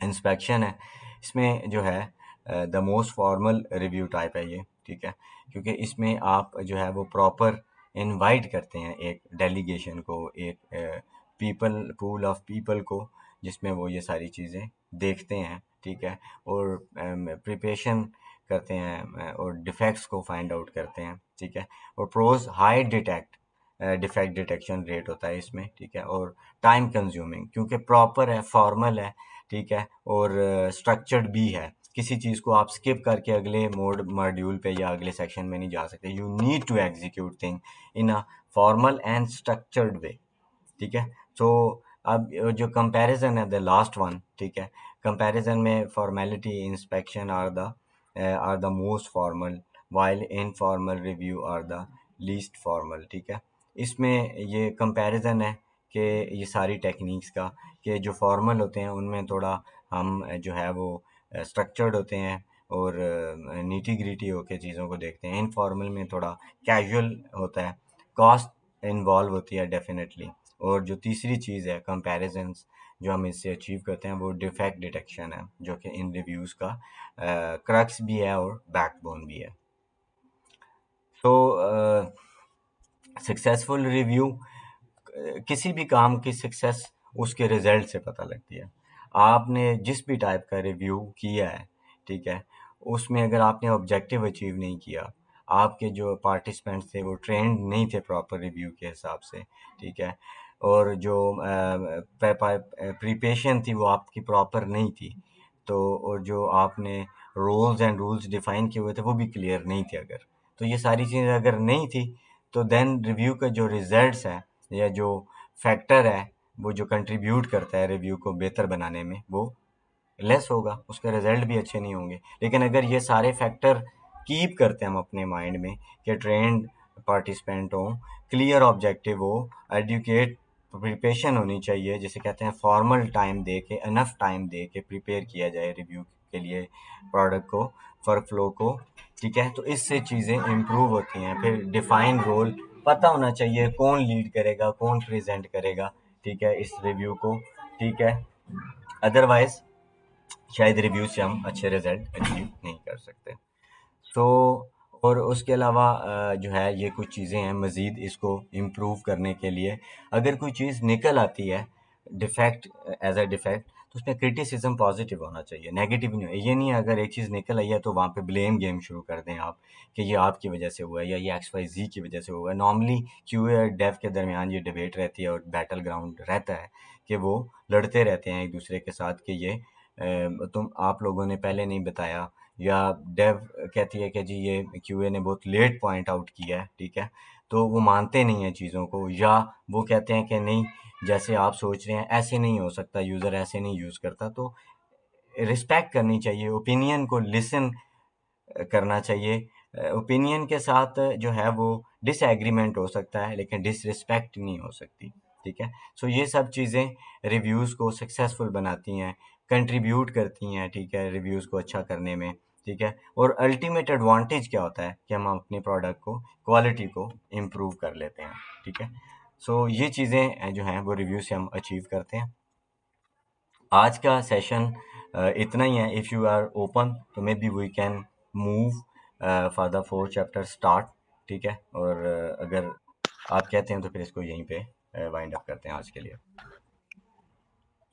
S1: इंस्पेक्शन है, इसमें जो है the most formal review type है ये, ठीक है, क्योंकि इसमें आप जो है वो प्रॉपर इनवाइट करते हैं एक डेलीगेशन को, एक पीपल पूल ऑफ पीपल को, जिसमें वो ये सारी चीज़ें देखते हैं, ठीक है, और प्रिपरेशन करते हैं और डिफेक्ट्स को फाइंड आउट करते हैं, ठीक है। और pros high detect defect detection rate होता है इसमें, ठीक है, और टाइम कंज्यूमिंग क्योंकि प्रॉपर है, फॉर्मल है, ठीक है, और स्ट्रक्चर्ड भी है। किसी चीज़ को आप स्किप करके अगले मॉड्यूल पे या अगले सेक्शन में नहीं जा सकते, you need to execute thing in a formal and structured way, ठीक है। तो अब जो कंपैरिजन है द लास्ट वन, ठीक है, कंपैरिजन में formality inspection are the most formal while informal review are the least formal, ठीक है। इसमें ये कंपैरिजन है कि ये सारी टेक्निक्स का, कि जो फॉर्मल होते हैं उनमें थोड़ा हम जो है वो स्ट्रक्चर्ड होते हैं और नीटी ग्रिटी होके चीज़ों को देखते हैं, इनफॉर्मल में थोड़ा कैजुअल होता है, कॉस्ट इन्वॉल्व होती है डेफिनेटली। और जो तीसरी चीज़ है कंपैरिजंस जो हम इससे अचीव करते हैं वो डिफेक्ट डिटेक्शन है, जो कि इन रिव्यूज़ का क्रक्स भी है और बैकबोन भी है। तो सक्सेसफुल रिव्यू, किसी भी काम की सक्सेस उसके रिजल्ट से पता लगती है। आपने जिस भी टाइप का रिव्यू किया है, ठीक है, उसमें अगर आपने ऑब्जेक्टिव अचीव नहीं किया, आपके जो पार्टिसिपेंट्स थे वो ट्रेंड नहीं थे प्रॉपर रिव्यू के हिसाब से, ठीक है, और जो प्रिपरेशन थी वो आपकी प्रॉपर नहीं थी, तो और जो आपने रोल्स एंड रूल्स डिफाइन किए हुए थे वो भी क्लियर नहीं थे अगर, तो ये सारी चीज़ें अगर नहीं थी तो देन रिव्यू का जो रिजल्ट्स है या जो फैक्टर है वो जो कंट्रीब्यूट करता है रिव्यू को बेहतर बनाने में वो लेस होगा, उसके रिजल्ट भी अच्छे नहीं होंगे। लेकिन अगर ये सारे फैक्टर कीप करते हैं हम अपने माइंड में कि ट्रेंड पार्टिसिपेंट हो, क्लियर ऑब्जेक्टिव हो, एडुकेट प्रिपरेशन होनी चाहिए, जिसे कहते हैं फॉर्मल टाइम दे के, इनफ टाइम दे के प्रिपेयर किया जाए रिव्यू के लिए प्रोडक्ट को, वर्क फ्लो को, ठीक है, तो इससे चीज़ें इम्प्रूव होती हैं। फिर डिफाइन रोल पता होना चाहिए, कौन लीड करेगा, कौन प्रेजेंट करेगा, ठीक है, इस रिव्यू को, ठीक है, अदरवाइज शायद रिव्यू से हम अच्छे रिजल्ट अचीव नहीं कर सकते। तो और उसके अलावा जो है ये कुछ चीज़ें हैं मज़ीद इसको इम्प्रूव करने के लिए। अगर कोई चीज़ निकल आती है डिफेक्ट, एज अ डिफेक्ट, तो उसमें क्रिटिसिज्म पॉजिटिव होना चाहिए, नेगेटिव नहीं। ये नहीं है अगर एक चीज़ निकल आई है तो वहाँ पे ब्लेम गेम शुरू कर दें आप कि ये आपकी वजह से हुआ है या ये एक्स वाई जी की वजह से हुआ है। नॉर्मली क्यूए और डेव के दरमियान ये डिबेट रहती है और बैटल ग्राउंड रहता है कि वो लड़ते रहते हैं एक दूसरे के साथ कि ये तुम आप लोगों ने पहले नहीं बताया, या डेव कहती है कि जी ये क्यूए ने बहुत लेट पॉइंट आउट किया है, ठीक है। तो वो मानते नहीं हैं चीज़ों को, या वो कहते हैं कि नहीं जैसे आप सोच रहे हैं ऐसे नहीं हो सकता, यूज़र ऐसे नहीं यूज़ करता। तो रिस्पेक्ट करनी चाहिए, ओपिनियन को लिसन करना चाहिए। ओपिनियन के साथ जो है वो डिसएग्रीमेंट हो सकता है लेकिन डिसरिस्पेक्ट नहीं हो सकती, ठीक है। सो ये सब चीज़ें रिव्यूज़ को सक्सेसफुल बनाती हैं, कंट्रीब्यूट करती हैं, ठीक है, रिव्यूज़ को अच्छा करने में, ठीक है। और अल्टीमेट एडवांटेज क्या होता है कि हम अपने प्रोडक्ट को, क्वालिटी को इम्प्रूव कर लेते हैं, ठीक है। सो ये चीज़ें जो हैं वो रिव्यू से हम अचीव करते हैं। आज का सेशन इतना ही है। इफ़ यू आर ओपन तो may be we can move for the fourth chapter start, ठीक है। और अगर आप कहते हैं तो फिर इसको यहीं पे वाइंड अप करते हैं आज के लिए।